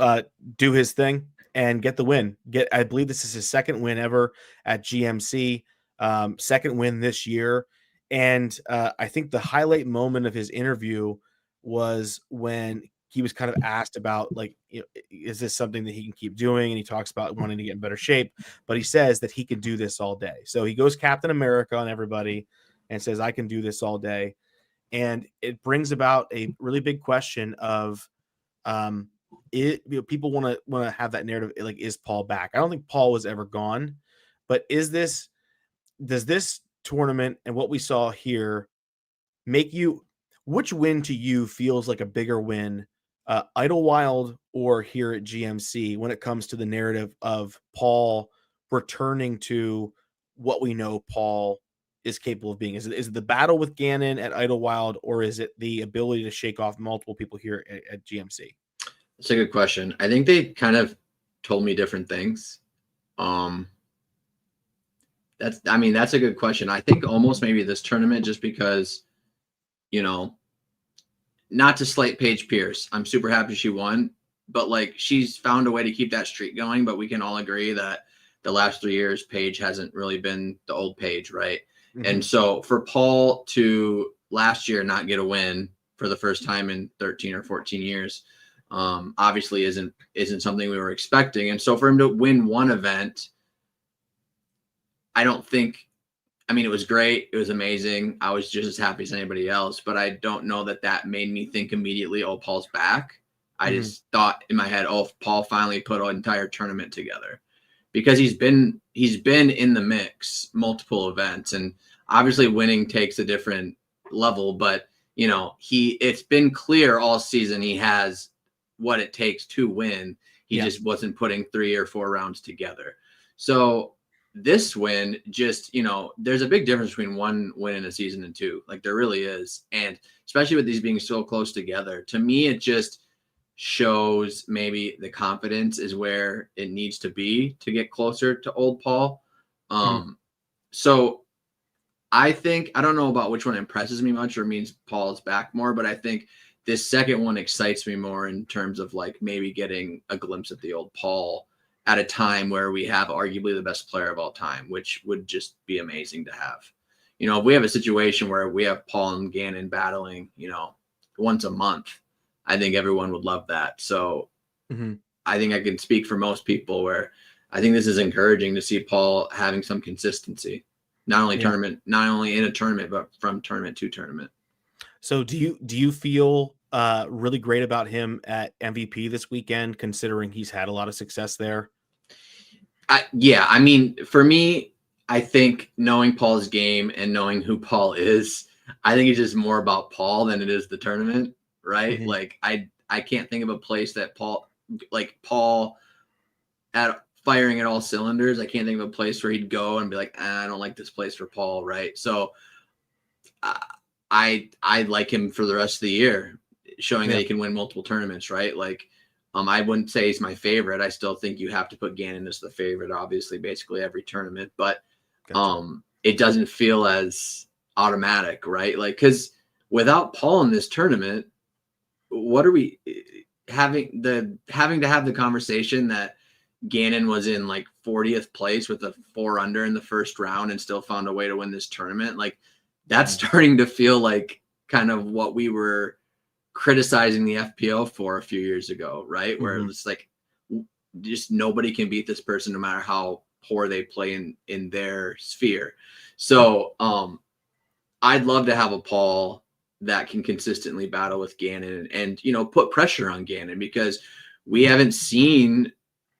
Speaker 1: do his thing and get the win. I believe this is his second win ever at GMC, second win this year. And I think the highlight moment of his interview was when he was kind of asked about, like, is this something that he can keep doing? And he talks about wanting to get in better shape, but he says that he can do this all day. So he goes Captain America on everybody and says, I can do this all day. And it brings about a really big question of, people want to have that narrative, like, is Paul back? I don't think Paul was ever gone, but does this tournament and what we saw here make you, which win to you feels like a bigger win, Idlewild or here at GMC, when it comes to the narrative of Paul returning to what we know Paul is capable of being? Is it the battle with Gannon at Idlewild, or is it the ability to shake off multiple people here at GMC?
Speaker 2: That's a good question. I think they kind of told me different things. That's a good question. I think almost maybe this tournament, just because, not to slight Paige Pierce, I'm super happy she won, but like, she's found a way to keep that streak going. But we can all agree that the last 3 years, Paige hasn't really been the old Paige, right? Mm-hmm. And so for Paul to last year not get a win for the first time in 13 or 14 years, obviously isn't something we were expecting. And so for him to win one event, it was great. It was amazing. I was just as happy as anybody else, but I don't know that made me think immediately, oh, Paul's back. I just thought in my head, oh, Paul finally put an entire tournament together, because he's been in the mix multiple events, and obviously winning takes a different level, but it's been clear all season he has what it takes to win. He just wasn't putting 3 or 4 rounds together. So this win just, there's a big difference between one win in a season and two. Like there really is. And especially with these being so close together, to me, it just shows maybe the confidence is where it needs to be to get closer to old Paul. So I think, I don't know about which one impresses me much or means Paul is back more, but I think this second one excites me more in terms of like maybe getting a glimpse at the old Paul at a time where we have arguably the best player of all time, which would just be amazing to have. If we have a situation where we have Paul and Gannon battling, once a month, I think everyone would love that. So I think I can speak for most people where I think this is encouraging to see Paul having some consistency, not only in a tournament, but from tournament to tournament.
Speaker 1: So do you feel really great about him at MVP this weekend, considering he's had a lot of success there?
Speaker 2: Yeah. I mean, for me, I think knowing Paul's game and knowing who Paul is, I think it's just more about Paul than it is the tournament, right? Like I can't think of a place that Paul at firing at all cylinders. I can't think of a place where he'd go and be like, I don't like this place for Paul, right? So I like him for the rest of the year, showing that he can win multiple tournaments, right? Like, I wouldn't say he's my favorite. I still think you have to put Gannon as the favorite, obviously, basically every tournament. But it doesn't feel as automatic, right? Like, because without Paul in this tournament, what are we having to have the conversation that Gannon was in like 40th place with a 4 under in the first round and still found a way to win this tournament? Like, that's starting to feel like kind of what we were criticizing the FPO for a few years ago, right? Where it's like, just nobody can beat this person no matter how poor they play in their sphere. So I'd love to have a Paul that can consistently battle with Gannon and put pressure on Gannon, because we haven't seen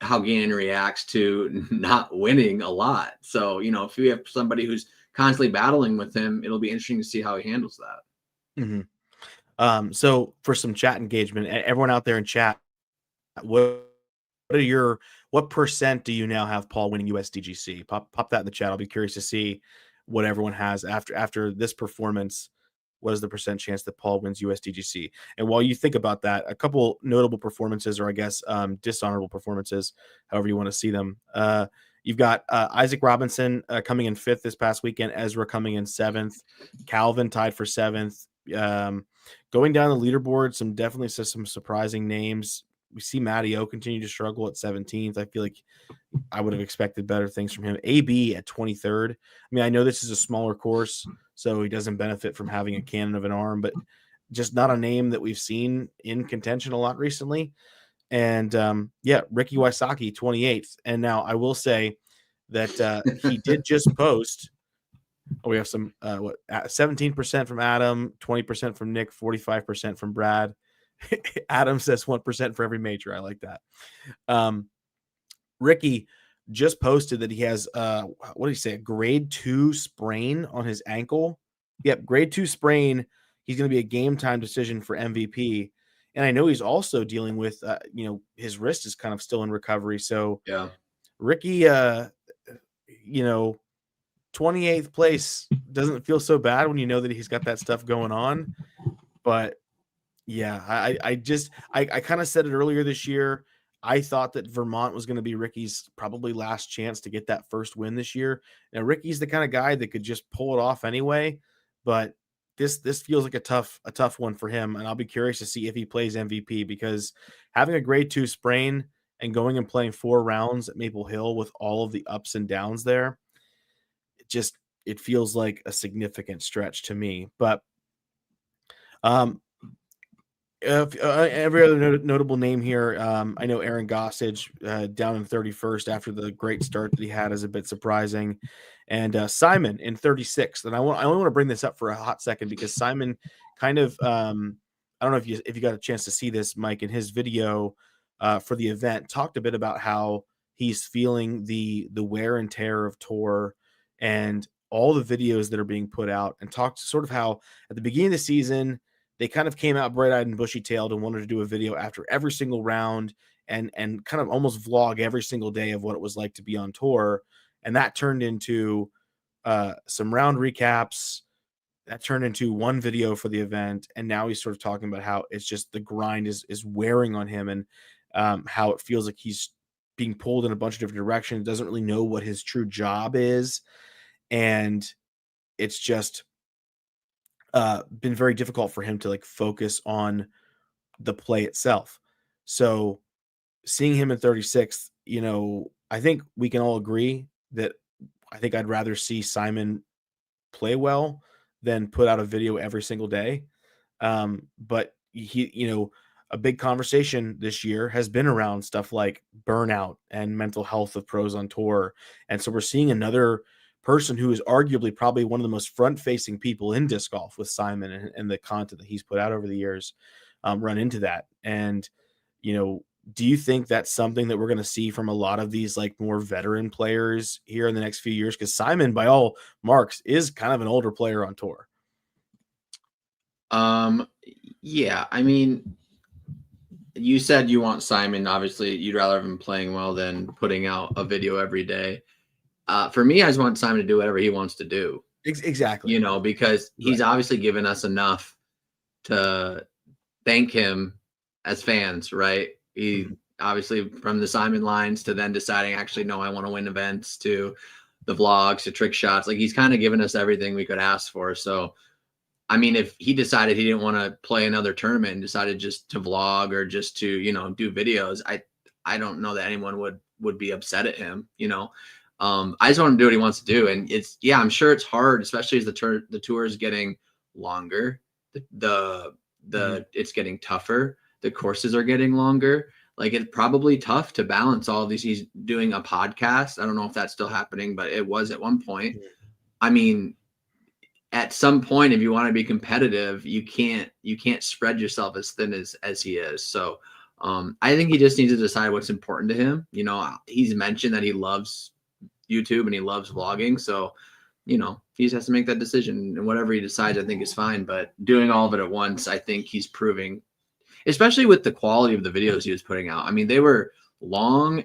Speaker 2: how Gannon reacts to not winning a lot. So if we have somebody who's constantly battling with him, it'll be interesting to see how he handles that.
Speaker 1: So for some chat engagement, everyone out there in chat, what percent do you now have Paul winning USDGC? Pop that in the chat. I'll be curious to see what everyone has after this performance. What is the percent chance that Paul wins USDGC? And while you think about that, a couple notable performances, or I guess dishonorable performances, however you want to see them. You've got Isaac Robinson coming in 5th this past weekend, Ezra coming in 7th, Calvin tied for 7th. Going down the leaderboard, some surprising names. We see Matty O continue to struggle at 17th. I feel like I would have expected better things from him. AB at 23rd. I mean, I know this is a smaller course, so he doesn't benefit from having a cannon of an arm, but just not a name that we've seen in contention a lot recently. And Ricky Wysocki, 28th. And now I will say that he did just post. We have some 17% from Adam, 20% from Nick, 45% from Brad. Adam says 1% for every major. I like that. Ricky just posted that he has what did he say? A grade 2 sprain on his ankle. Yep, grade 2 sprain. He's going to be a game time decision for MVP. And I know he's also dealing with his wrist is kind of still in recovery. So
Speaker 2: yeah,
Speaker 1: Ricky 28th place doesn't feel so bad when you know that he's got that stuff going on. But yeah, I kind of said it earlier this year. I thought that Vermont was going to be Ricky's probably last chance to get that first win this year. Now, Ricky's the kind of guy that could just pull it off anyway, but this feels like a tough one for him, and I'll be curious to see if he plays MVP, because having a grade 2 sprain and going and playing 4 rounds at Maple Hill with all of the ups and downs there, it feels like a significant stretch to me. But every other notable name here, I know Aaron Gossage down in 31st after the great start that he had is a bit surprising, and Simon in 36th. And I only want to bring this up for a hot second because Simon kind of I don't know if you got a chance to see this, Mike, in his video for the event, talked a bit about how he's feeling the wear and tear of tour and all the videos that are being put out, and talked sort of how at the beginning of the season they kind of came out bright-eyed and bushy-tailed and wanted to do a video after every single round and kind of almost vlog every single day of what it was like to be on tour. And that turned into some round recaps. That turned into one video for the event. And now he's sort of talking about how it's just the grind is wearing on him, and how it feels like he's being pulled in a bunch of different directions, doesn't really know what his true job is. And it's just been very difficult for him to like focus on the play itself. So seeing him in 36th, I think we can all agree that I think I'd rather see Simon play well than put out a video every single day. But he, a big conversation this year has been around stuff like burnout and mental health of pros on tour. And so we're seeing another person who is arguably probably one of the most front-facing people in disc golf with Simon, and the content that he's put out over the years, run into that. And, do you think that's something that we're going to see from a lot of these like more veteran players here in the next few years? Because Simon, by all marks, is kind of an older player on tour.
Speaker 2: Yeah, I mean, you said you want Simon. Obviously, you'd rather have him playing well than putting out a video every day. For me, I just want Simon to do whatever he wants to do.
Speaker 1: Exactly.
Speaker 2: Because he's obviously given us enough to thank him as fans, right? He obviously, from the Simon lines to then deciding, actually, no, I want to win events, to the vlogs, to trick shots. Like, he's kind of given us everything we could ask for. So, I mean, if he decided he didn't want to play another tournament and decided just to vlog or just to, do videos, I don't know that anyone would be upset at him, I just want him to do what he wants to do. And I'm sure it's hard, especially as the tour is getting longer, it's getting tougher. The courses are getting longer. Like, it's probably tough to balance all of these. He's doing a podcast. I don't know if that's still happening, but it was at one point. I mean, at some point, if you want to be competitive, you can't spread yourself as thin as he is. So I think he just needs to decide what's important to him. He's mentioned that he loves YouTube and he loves vlogging. So, he just has to make that decision, and whatever he decides, I think is fine. But doing all of it at once, I think he's proving, especially with the quality of the videos he was putting out. I mean, they were long.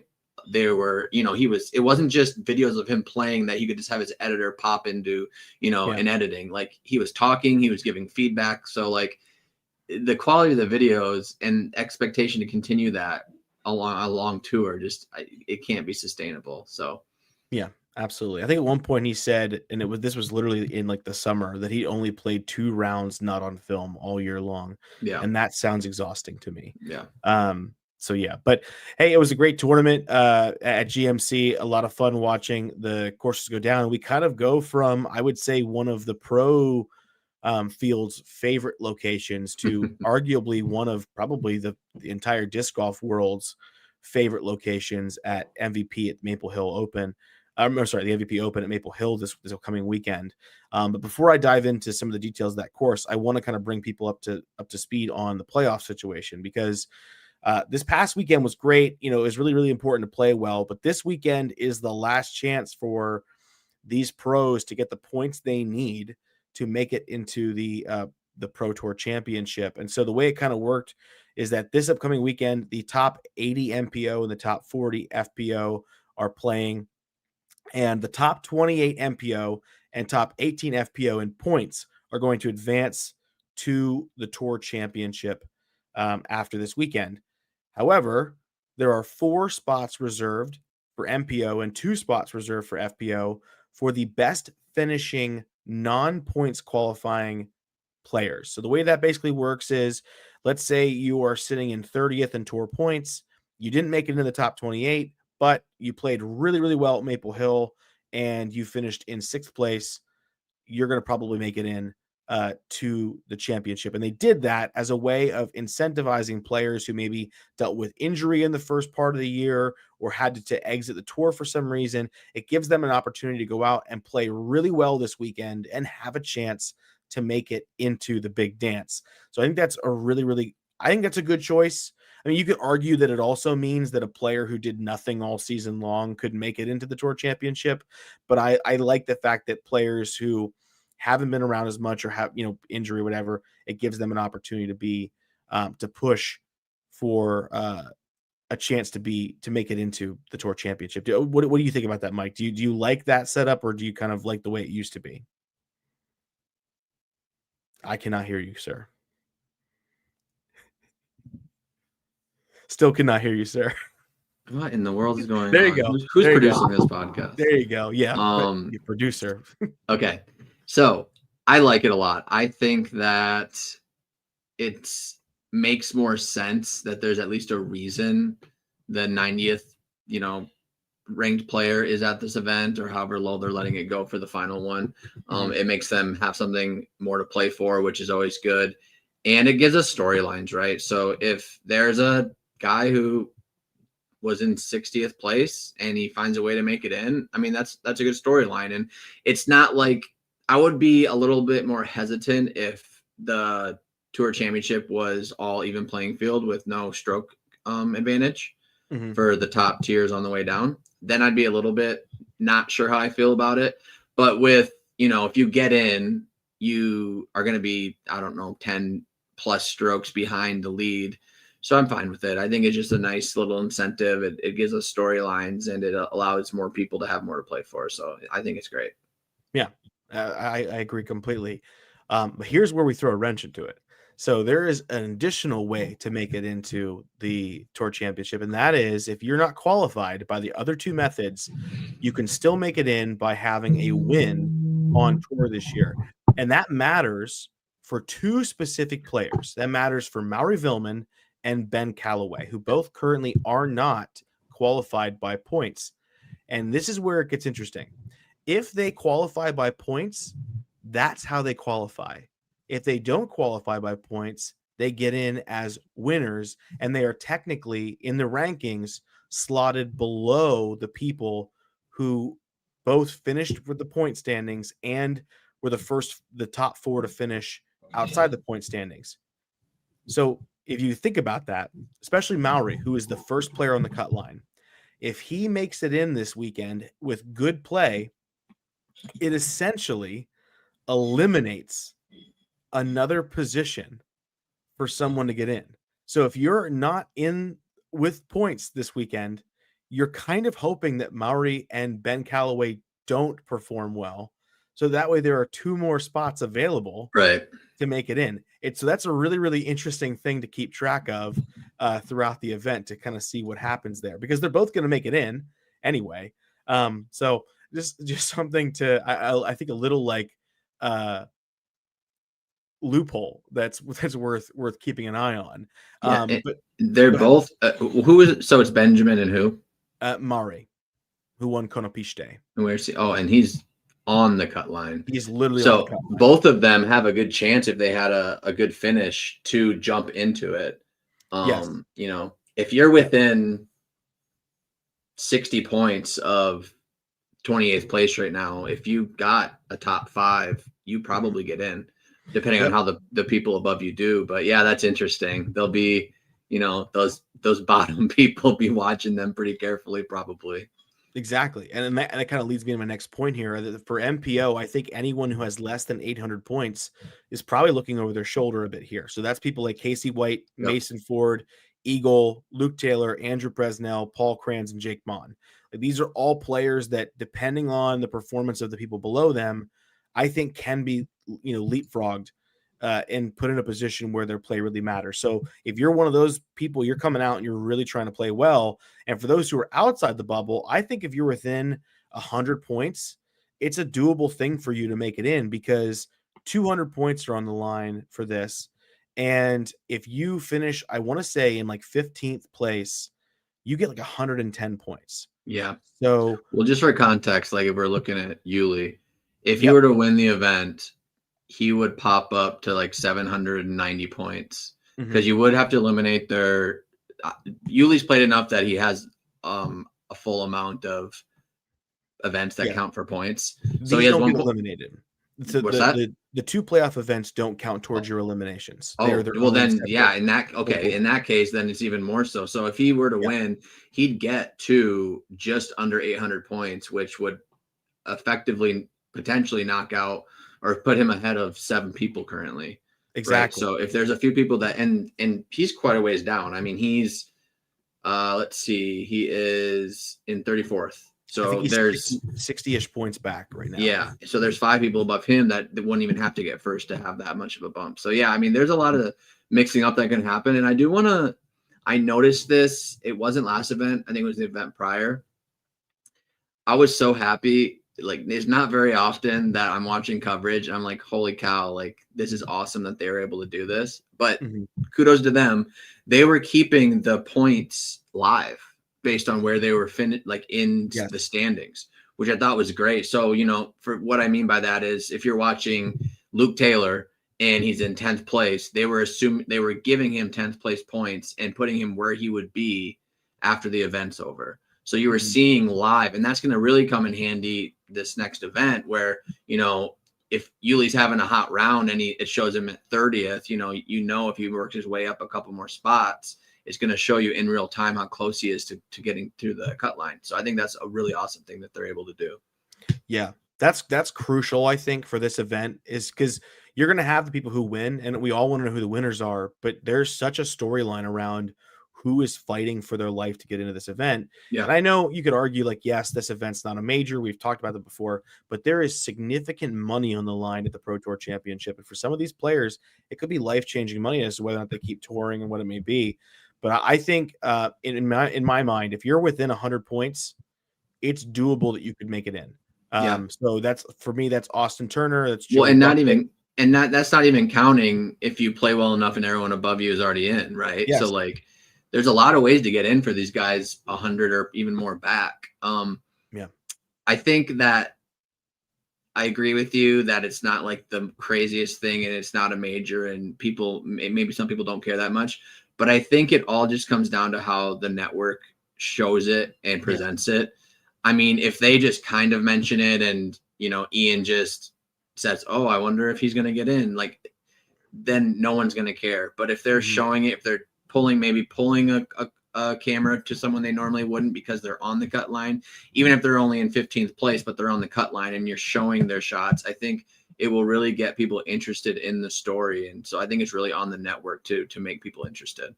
Speaker 2: They were, it wasn't just videos of him playing that he could just have his editor pop into, in editing. Like, he was talking, he was giving feedback. So like, the quality of the videos and expectation to continue that along a long tour, it can't be sustainable. So
Speaker 1: yeah, absolutely. I think at one point he said, and this was literally in like the summer, that he only played 2 rounds not on film all year long.
Speaker 2: Yeah.
Speaker 1: And that sounds exhausting to me.
Speaker 2: Yeah.
Speaker 1: So yeah, but hey, it was a great tournament at GMC. A lot of fun watching the courses go down. We kind of go from, I would say, one of the pro field's favorite locations to arguably one of probably the entire disc golf world's favorite locations at MVP at Maple Hill Open. The MVP Open at Maple Hill this coming weekend. But before I dive into some of the details of that course, I want to kind of bring people up to speed on the playoff situation, because this past weekend was great. It was really, really important to play well, but this weekend is the last chance for these pros to get the points they need to make it into the Pro Tour Championship. And so the way it kind of worked is that this upcoming weekend, the top 80 MPO and the top 40 FPO are playing, and the top 28 MPO and top 18 FPO in points are going to advance to the Tour Championship after this weekend. However, there are 4 spots reserved for MPO and 2 spots reserved for FPO for the best finishing non-points qualifying players. So the way that basically works is, let's say you are sitting in 30th in tour points. You didn't make it into the top 28, but you played really, really well at Maple Hill and you finished in 6th place. You're going to probably make it in to the championship. And they did that as a way of incentivizing players who maybe dealt with injury in the first part of the year or had to exit the tour for some reason. It gives them an opportunity to go out and play really well this weekend and have a chance to make it into the big dance. So I think that's I think that's a good choice. I mean, you could argue that it also means that a player who did nothing all season long could make it into the Tour Championship. But I like the fact that players who haven't been around as much or have, injury or whatever, it gives them an opportunity to be to push for a chance to make it into the Tour Championship. What do you think about that, Mike? Do you like that setup, or do you kind of like the way it used to be? I cannot hear you, sir. Still cannot hear you, sir.
Speaker 2: What in the world is going
Speaker 1: There
Speaker 2: on?
Speaker 1: you go.
Speaker 2: Who's
Speaker 1: There you
Speaker 2: producing
Speaker 1: go.
Speaker 2: this podcast?
Speaker 1: There you go. Yeah, the producer.
Speaker 2: Okay, so I like it a lot. I think that it makes more sense that there's at least a reason the 90th, ranked player is at this event, or however low they're letting it go for the final one. It makes them have something more to play for, which is always good. And it gives us storylines, right? So if there's a guy who was in 60th place and he finds a way to make it in, I mean, that's a good storyline. And it's not like, I would be a little bit more hesitant if the Tour Championship was all even playing field with no stroke advantage for the top tiers on the way down. Then I'd be a little bit not sure how I feel about it. But with, if you get in, you are going to be, I don't know, 10 plus strokes behind the lead. So I'm fine with it. I think it's just a nice little incentive. It gives us storylines, and it allows more people to have more to play for. So I think it's great.
Speaker 1: Yeah, I agree completely. But here's where we throw a wrench into it. So there is an additional way to make it into the Tour Championship, and that is if you're not qualified by the other two methods, you can still make it in by having a win on tour this year. And that matters for two specific players. That matters for Mauri Vilman and Ben Callaway, who both currently are not qualified by points. And this is where it gets interesting. If they qualify by points, that's how they qualify. If they don't qualify by points, they get in as winners, and they are technically in the rankings slotted below the people who both finished with the point standings and were the top four to finish outside the point standings. So if you think about that, especially Mauri, who is the first player on the cut line, if he makes it in this weekend with good play, it essentially eliminates another position for someone to get in. So if you're not in with points this weekend, you're kind of hoping that Mauri and Ben Callaway don't perform well. So that way there are two more spots available to make it in. So that's a really, really interesting thing to keep track of throughout the event, to kind of see what happens there, because they're both going to make it in anyway. So just something to, I think, a little like loophole that's worth keeping an eye on.
Speaker 2: But they're both who is it? So it's Benjamin and who?
Speaker 1: Mauri, who won Konopiste.
Speaker 2: And where's he? Oh, and he's on the cut line.
Speaker 1: He's literally on the cut line.
Speaker 2: Both of them have a good chance, if they had a good finish, to jump into it.
Speaker 1: Yes.
Speaker 2: If you're within 60 points of 28th place right now, if you got a top 5, you probably get in, depending on how the people above you do. But yeah, that's interesting. They'll be, those bottom people be watching them pretty carefully, probably.
Speaker 1: Exactly. And that kind of leads me to my next point here. For MPO, I think anyone who has less than 800 points is probably looking over their shoulder a bit here. So that's people like Casey White, Mason Ford, Eagle, Luke Taylor, Andrew Presnell, Paul Kranz, and Jake Mon. These are all players that, depending on the performance of the people below them, I think can be, leapfrogged and put in a position where their play really matters. So if you're one of those people, you're coming out and you're really trying to play well. And for those who are outside the bubble, I think if you're within 100 points, it's a doable thing for you to make it in, because 200 points are on the line for this. And if you finish, I want to say, in like 15th place, you get like 110 points.
Speaker 2: Yeah.
Speaker 1: So,
Speaker 2: well, just for context, like if we're looking at Yuli, if he were to win the event, he would pop up to like 790 points, because you would have to eliminate their. Yuli's played enough that he has a full amount of events that count for points. So he has one
Speaker 1: eliminated. So
Speaker 2: what's that?
Speaker 1: The 2 playoff events don't count towards your eliminations.
Speaker 2: Well then, yeah, in that case, then it's even more so. So if he were to win, he'd get to just under 800 points, which would effectively potentially knock out or put him ahead of 7 people currently.
Speaker 1: Exactly.
Speaker 2: Right? So if there's a few people that, and he's quite a ways down. I mean, he's Let's see. He is in 34th.
Speaker 1: I think
Speaker 2: So
Speaker 1: he's
Speaker 2: there's
Speaker 1: 60-ish points back right now.
Speaker 2: yeah. So there's 5 people above him that wouldn't even have to get first to have that much of a bump. So yeah, I mean, there's a lot of mixing up that can happen. And I noticed this. It wasn't last event. I think it was the event prior. I was so happy. Like, it's not very often that I'm watching coverage. I'm like, holy cow, like, this is awesome that they were able to do this. But
Speaker 1: Mm-hmm.
Speaker 2: kudos to them. They were keeping the points live based on where they were in
Speaker 1: Yes.
Speaker 2: the standings, which I thought was great. So, for what I mean by that is if you're watching Luke Taylor and he's in 10th place, they were giving him 10th place points and putting him where he would be after the event's over. So you were seeing live, and that's going to really come in handy this next event where, if Yuli's having a hot round and it shows him at 30th, if he works his way up a couple more spots, it's going to show you in real time how close he is to getting through the cut line. So I think that's a really awesome thing that they're able to do.
Speaker 1: Yeah, that's crucial, I think, for this event, is because you're going to have the people who win, and we all want to know who the winners are, but there's such a storyline around who is fighting for their life to get into this event.
Speaker 2: Yeah.
Speaker 1: And I know you could argue, like, yes, this event's not a major. We've talked about that before, but there is significant money on the line at the Pro Tour Championship. And for some of these players, it could be life-changing money as to whether or not they keep touring and what it may be. But I think in my mind, if you're within 100 points, it's doable that you could make it in. So that's, for me, that's Austin Turner. That's Joey
Speaker 2: and that's not even counting if you play well enough and everyone above you is already in, right?
Speaker 1: Yes.
Speaker 2: So like, there's a lot of ways to get in for these guys 100 or even more back. I think that I agree with you that it's not like the craziest thing and it's not a major and maybe some people don't care that much, but I think it all just comes down to how the network shows it and presents it. I mean, if they just kind of mention it and, Ian just says, oh, I wonder if he's going to get in, like, then no one's going to care. But if they're showing it, if they're pulling a camera to someone they normally wouldn't because they're on the cut line, even if they're only in 15th place, but they're on the cut line and you're showing their shots, I think it will really get people interested in the story. And so I think it's really on the network to make people interested.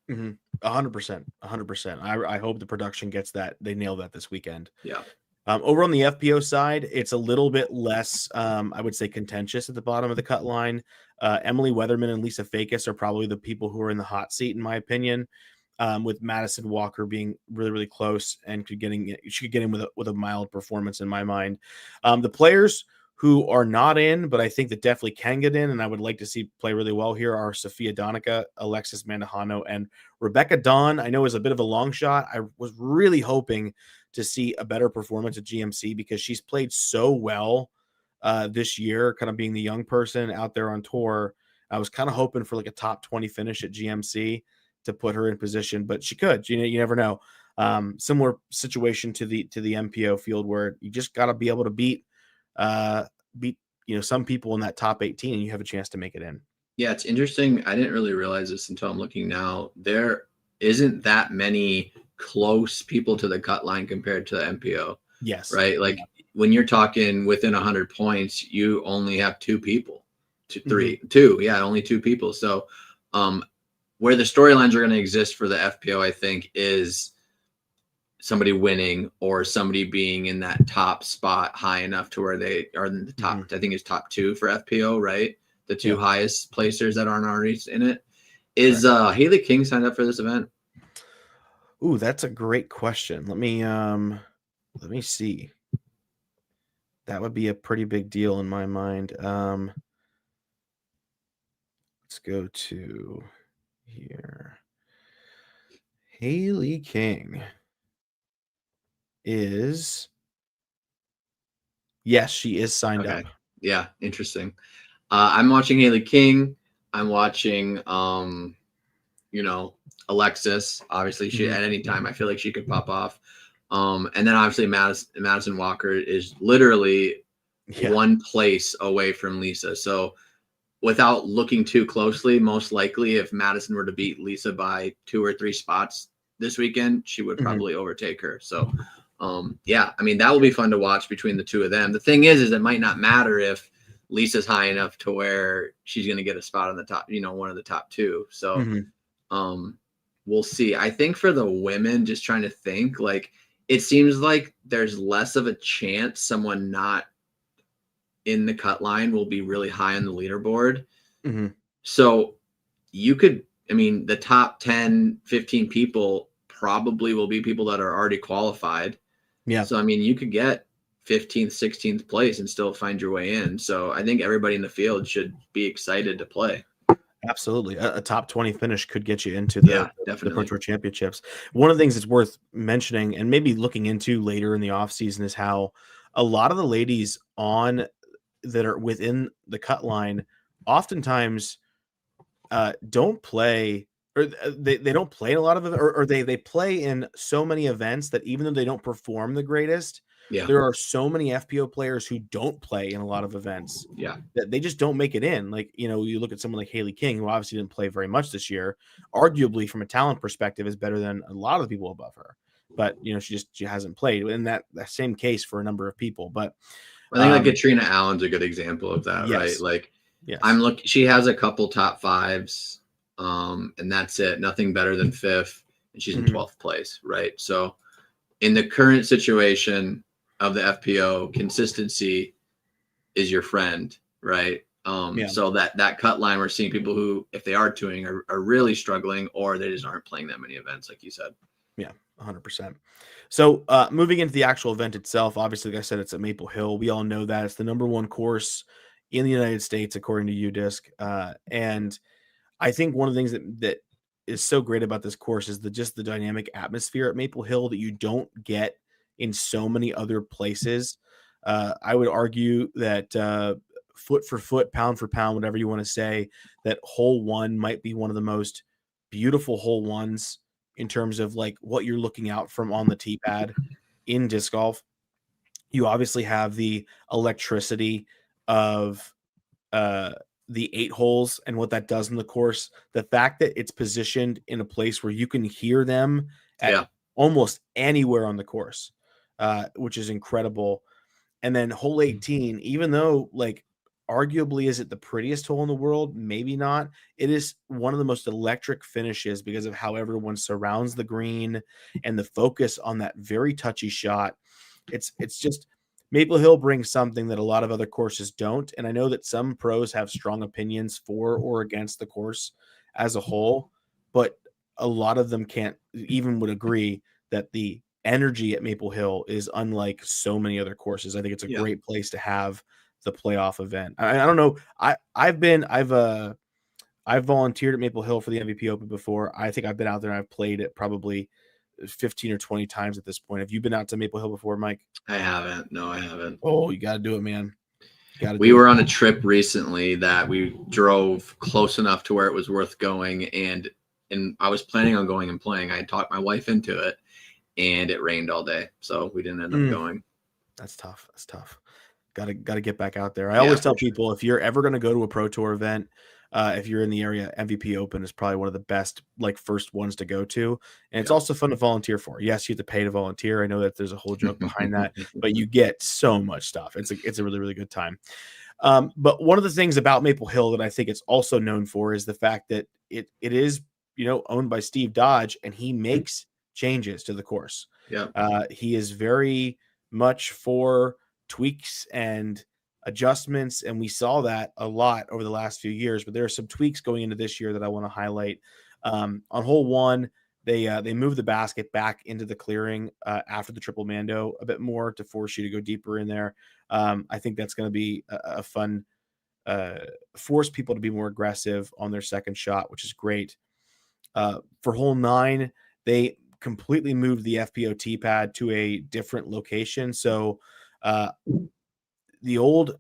Speaker 1: 100%. I hope the production gets that. They nail that this weekend.
Speaker 2: Yeah.
Speaker 1: Over on the FPO side, it's a little bit less, I would say, contentious at the bottom of the cut line. Emily Weatherman and Lisa Fakis are probably the people who are in the hot seat, in my opinion, with Madison Walker being really, really close and she could get in with a mild performance in my mind. The players who are not in, but I think that definitely can get in, and I would like to see play really well here, are Sophia Donica, Alexis Mandujano, and Rebecca Dawn. I know is a bit of a long shot. I was really hoping to see a better performance at GMC because she's played so well this year, kind of being the young person out there on tour. I was kind of hoping for like a top 20 finish at GMC to put her in position, but she could. You never know. Similar situation to the MPO field where you just got to be able to beat some people in that top 18 and you have a chance to make it in.
Speaker 2: Yeah, it's interesting. I didn't really realize this until I'm looking now. There isn't that many close people to the cut line compared to the MPO.
Speaker 1: Yes.
Speaker 2: Right? Like when you're talking within 100 points, you only have 2 people. Only 2 people. So where the storylines are going to exist for the FPO, I think, is somebody winning or somebody being in that top spot high enough to where they are in the top. I think it's top 2 for FPO, right? The 2 highest placers that aren't already in it. Is Haley King signed up for this event?
Speaker 1: Ooh, that's a great question. Let me see. That would be a pretty big deal in my mind. Let's go to here. Haley King is, yes, she is signed up.
Speaker 2: Yeah, interesting. I'm watching Haley King. I'm watching Alexis. Obviously, she at any time I feel like she could pop off. And then obviously Madison Walker is literally 1 place away from Lisa. So without looking too closely, most likely if Madison were to beat Lisa by 2 or 3 spots this weekend, she would probably overtake her. So I mean, that will be fun to watch between the 2 of them. The thing is it might not matter if Lisa's high enough to where she's going to get a spot on the top, one of the top 2. So we'll see. I think for the women, just trying to think, like, it seems like there's less of a chance someone not in the cut line will be really high on the leaderboard.
Speaker 1: Mm-hmm.
Speaker 2: So you could, I mean, the top 10, 15 people probably will be people that are already qualified.
Speaker 1: Yeah.
Speaker 2: So, I mean, you could get 15th, 16th place and still find your way in. So I think everybody in the field should be excited to play.
Speaker 1: Absolutely. A top 20 finish could get you into the Pro
Speaker 2: definitely.
Speaker 1: Tour Championships. One of the things that's worth mentioning and maybe looking into later in the offseason is how a lot of the ladies on that are within the cut line oftentimes don't play, or they don't play in a lot of, or they play in so many events that even though they don't perform the greatest,
Speaker 2: Yeah.
Speaker 1: there are so many FPO players who don't play in a lot of events that they just don't make it in. Like, you know, you look at someone like Haley King, who obviously didn't play very much this year, arguably from a talent perspective is better than a lot of the people above her, but you know, she hasn't played in that same case for a number of people. But
Speaker 2: I think like Katrina Allen's a good example of that,
Speaker 1: yes.
Speaker 2: right? Like,
Speaker 1: yes.
Speaker 2: She has a couple top fives, and that's it. Nothing better than fifth, and she's in 12th place, right? So, in the current situation of the FPO, consistency is your friend, right? So that cut line, we're seeing people who, if they are touring, are really struggling, or they just aren't playing that many events, like you said.
Speaker 1: Yeah, 100%. So moving into the actual event itself, obviously, like I said, it's at Maple Hill. We all know that it's the #1 course in the United States, according to UDisc. And I think one of the things that is so great about this course is just the dynamic atmosphere at Maple Hill that you don't get in so many other places. I would argue that foot for foot, pound for pound, whatever you want to say, that hole one might be one of the most beautiful hole ones in terms of like what you're looking out from on the tee pad in disc golf. You obviously have the electricity of the 8 holes and what that does in the course. The fact that it's positioned in a place where you can hear them at almost anywhere on the course, which is incredible. And then hole 18, even though like arguably is it the prettiest hole in the world? Maybe not. It is one of the most electric finishes because of how everyone surrounds the green and the focus on that very touchy shot. It's just Maple Hill brings something that a lot of other courses don't. And I know that some pros have strong opinions for or against the course as a whole, but a lot of them can't even would agree that the energy at Maple Hill is unlike so many other courses. I think it's a great place to have the playoff event. I don't know. I've volunteered at Maple Hill for the MVP Open before. I think I've been out there and I've played it probably 15 or 20 times at this point. Have you been out to Maple Hill before, Mike?
Speaker 2: I haven't. No, I haven't.
Speaker 1: Oh, you got to do it, man.
Speaker 2: We were on a trip recently that we drove close enough to where it was worth going. And I was planning on going and playing. I had talked my wife into it and it rained all day. So we didn't end up going.
Speaker 1: That's tough. That's tough. Got to get back out there. I always tell people if you're ever going to go to a Pro Tour event, if you're in the area, MVP Open is probably one of the best like first ones to go to. And it's also fun to volunteer for. Yes, you have to pay to volunteer. I know that there's a whole joke behind that, but you get so much stuff. It's a really, really good time. But one of the things about Maple Hill that I think it's also known for is the fact that it is, you know, owned by Steve Dodge, and he makes changes to the course. He is very much for tweaks and adjustments, and we saw that a lot over the last few years, but there are some tweaks going into this year that I want to highlight. On hole 1, they moved the basket back into the clearing after the triple mando a bit more to force you to go deeper in there. I think that's going to be a fun force people to be more aggressive on their second shot, which is great. For hole 9, they completely moved the FPO tee pad to a different location. So the old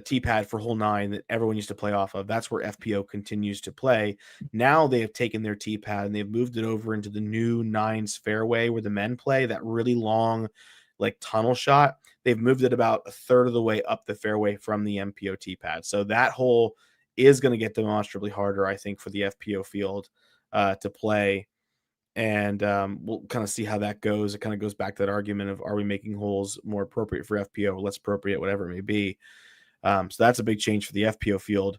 Speaker 1: tee pad for hole 9 that everyone used to play off of, that's where FPO continues to play. Now they have taken their tee pad and they've moved it over into the new 9s fairway where the men play, that really long like tunnel shot. They've moved it about a third of the way up the fairway from the MPO tee pad. So that hole is going to get demonstrably harder, I think, for the FPO field to play. And we'll kind of see how that goes. It kind of goes back to that argument of, are we making holes more appropriate for FPO or less appropriate, whatever it may be. So that's a big change for the FPO field.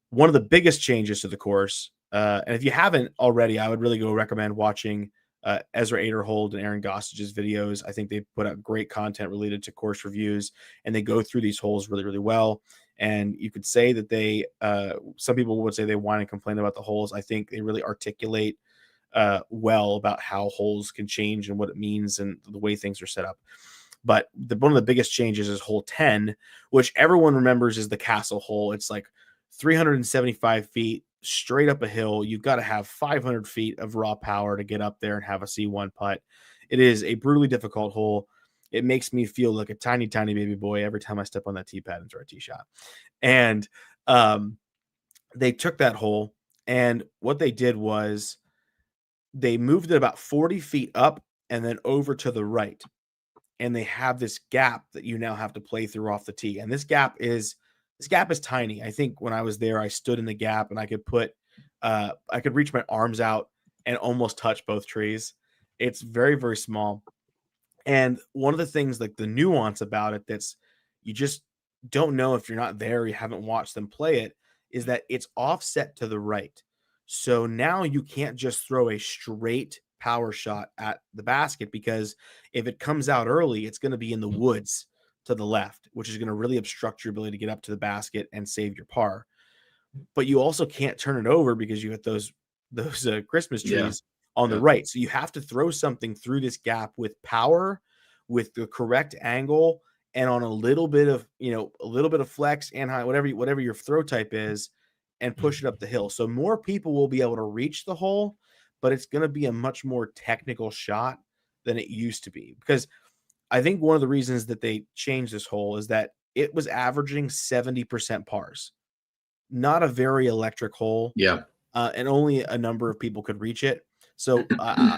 Speaker 1: One of the biggest changes to the course And if you haven't already, I would really go recommend watching Ezra Aderhold and Aaron Gossige's videos. I think they put out great content related to course reviews, and they go through these holes really, really well. And you could say that they, some people would say they whine and complain about the holes. I think they really articulate well about how holes can change and what it means and the way things are set up. But one of the biggest changes is hole 10, which everyone remembers is the castle hole. It's like 375 feet straight up a hill. You've got to have 500 feet of raw power to get up there and have a C1 putt. It is a brutally difficult hole. It makes me feel like a tiny, tiny baby boy every time I step on that tee pad and throw a tee shot. And they took that hole, and what they did was they moved it about 40 feet up and then over to the right. And they have this gap that you now have to play through off the tee. And this gap is tiny. I think when I was there, I stood in the gap and I could reach my arms out and almost touch both trees. It's very, very small. And one of the things, like the nuance about it, that's you just don't know if you're not there, or you haven't watched them play it, is that it's offset to the right. So now you can't just throw a straight power shot at the basket, because if it comes out early, it's going to be in the woods to the left, which is going to really obstruct your ability to get up to the basket and save your par. But you also can't turn it over because you hit those Christmas trees on the right. So you have to throw something through this gap with power, with the correct angle, and on a little bit of flex and high, whatever your throw type is, and push it up the hill. So more people will be able to reach the hole, but it's going to be a much more technical shot than it used to be. Because I think one of the reasons that they changed this hole is that it was averaging 70% pars. Not a very electric hole.
Speaker 2: Yeah.
Speaker 1: And only a number of people could reach it. So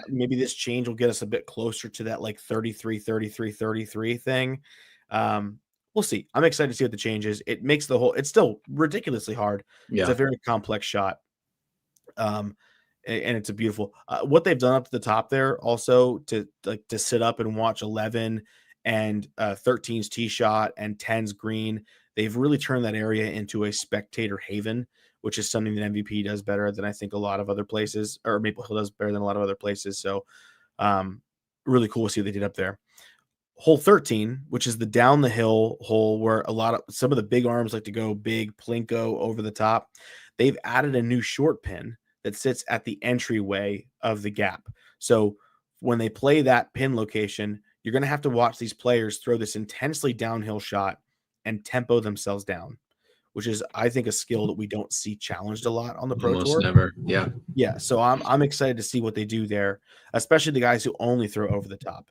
Speaker 1: maybe this change will get us a bit closer to that like 33, 33, 33 thing. We'll see. I'm excited to see what the change is. It makes the hole, it's still ridiculously hard.
Speaker 2: Yeah.
Speaker 1: It's a very complex shot. And it's a beautiful, what they've done up to the top there also to sit up and watch 11 and 13's tee shot and 10's green. They've really turned that area into a spectator haven, which is something that MVP does better than I think a lot of other places, or Maple Hill does better than a lot of other places. So really cool to see what they did up there. Hole 13, which is the down the hill hole where some of the big arms like to go big plinko over the top. They've added a new short pin that sits at the entryway of the gap. So when they play that pin location, you're going to have to watch these players throw this intensely downhill shot and tempo themselves down, which is, I think, a skill that we don't see challenged a lot on the Pro Tour.
Speaker 2: Never. Yeah.
Speaker 1: Yeah. So I'm excited to see what they do there, especially the guys who only throw over the top.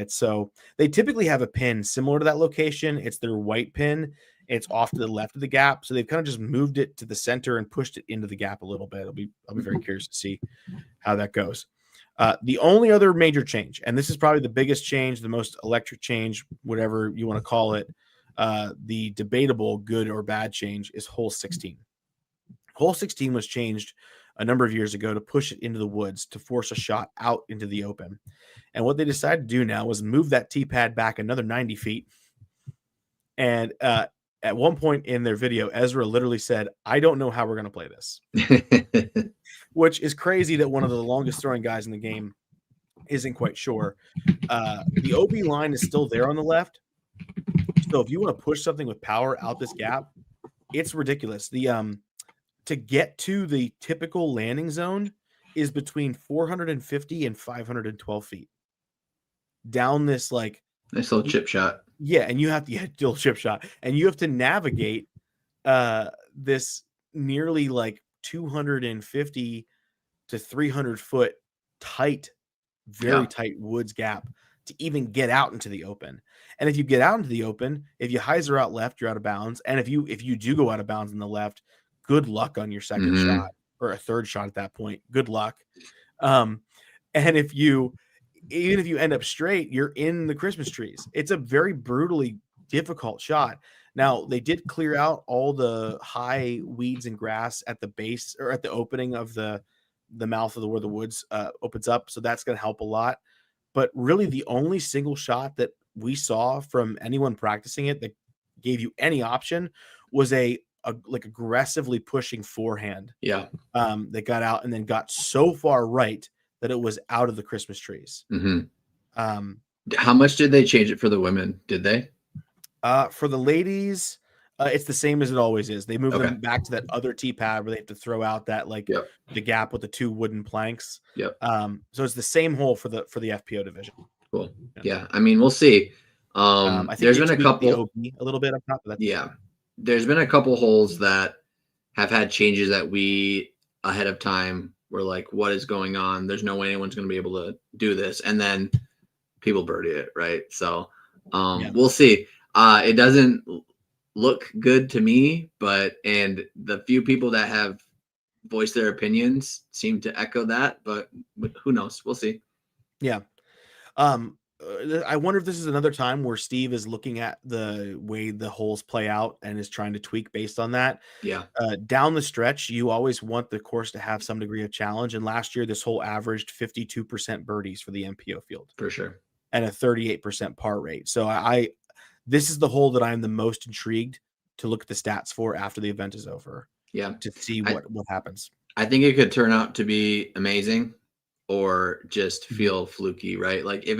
Speaker 1: So they typically have a pin similar to that location. It's their white pin. It's off to the left of the gap. So they've kind of just moved it to the center and pushed it into the gap a little bit. I'll be very curious to see how that goes. The only other major change, and this is probably the biggest change, the most electric change, whatever you want to call it, the debatable good or bad change, is hole 16. Hole 16 was changed a number of years ago to push it into the woods to force a shot out into the open. And what they decided to do now was move that tee pad back another 90 feet. And at one point in their video, Ezra literally said, "I don't know how we're going to play this," which is crazy that one of the longest throwing guys in the game isn't quite sure. The OB line is still there on the left. So if you want to push something with power out this gap, it's ridiculous. To get to the typical landing zone is between 450 and 512 feet down this
Speaker 2: nice little chip shot.
Speaker 1: Yeah, and you have to little chip shot, and you have to navigate this nearly like 250 to 300 foot tight, very tight woods gap to even get out into the open. And if you get out into the open, if you hyzer out left, you're out of bounds. And if you do go out of bounds in the left, good luck on your second shot or a third shot at that point. Good luck. And even if you end up straight, you're in the Christmas trees. It's a very brutally difficult shot. Now, they did clear out all the high weeds and grass at the base or at the opening of the mouth of where the woods opens up. So that's going to help a lot. But really, the only single shot that we saw from anyone practicing it that gave you any option was a like aggressively pushing forehand.
Speaker 2: Yeah.
Speaker 1: That got out and then got so far right that it was out of the Christmas trees.
Speaker 2: How much did they change it for the women? Did they?
Speaker 1: For the ladies, it's the same as it always is. They move
Speaker 2: Okay.
Speaker 1: them back to that other tee pad where they have to throw out that
Speaker 2: Yep.
Speaker 1: the gap with the 2 wooden planks.
Speaker 2: Yep.
Speaker 1: So it's the same hole for the FPO division.
Speaker 2: Cool. Yeah. I mean, we'll see.
Speaker 1: I think
Speaker 2: There's
Speaker 1: they
Speaker 2: been a
Speaker 1: tweaked the
Speaker 2: couple.
Speaker 1: OB a little bit up top. But
Speaker 2: Yeah. There's been a couple holes that have had changes that we ahead of time were like, what is going on? There's no way anyone's going to be able to do this. And then people birdie it, right? So we'll see. It doesn't look good to me, and the few people that have voiced their opinions seem to echo that, but who knows? We'll see.
Speaker 1: Yeah. I wonder if this is another time where Steve is looking at the way the holes play out and is trying to tweak based on that.
Speaker 2: Yeah.
Speaker 1: Down the stretch, you always want the course to have some degree of challenge. And last year, this hole averaged 52% birdies for the MPO field.
Speaker 2: For sure.
Speaker 1: And a 38% par rate. So this is the hole that I'm the most intrigued to look at the stats for after the event is over.
Speaker 2: Yeah.
Speaker 1: To see what happens.
Speaker 2: I think it could turn out to be amazing or just feel fluky, right? Like if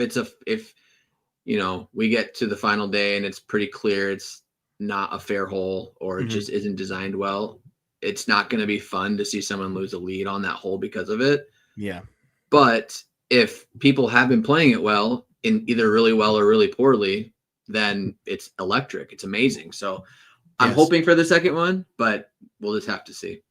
Speaker 2: we get to the final day and it's pretty clear it's not a fair hole or it just isn't designed well, it's not going to be fun to see someone lose a lead on that hole because of it.
Speaker 1: Yeah.
Speaker 2: But if people have been playing it well, in either really well or really poorly, then it's electric. It's amazing. So I'm hoping for the second one, but we'll just have to see.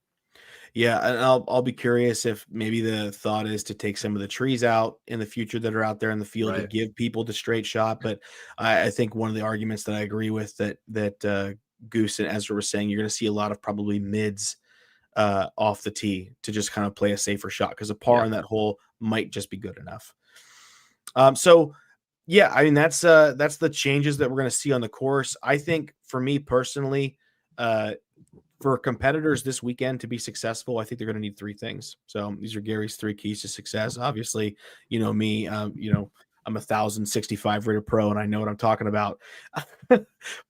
Speaker 1: Yeah, and I'll be curious if maybe the thought is to take some of the trees out in the future that are out there in the field to give people the straight shot. But I think one of the arguments that I agree with that Goose and Ezra were saying, you're going to see a lot of probably mids off the tee to just kind of play a safer shot because a par on that hole might just be good enough. So yeah, I mean that's the changes that we're going to see on the course. I think for me personally, for competitors this weekend to be successful, I think they're going to need 3 things. So these are Gary's 3 keys to success. Obviously, me, I'm a 1,065 rated pro and I know what I'm talking about.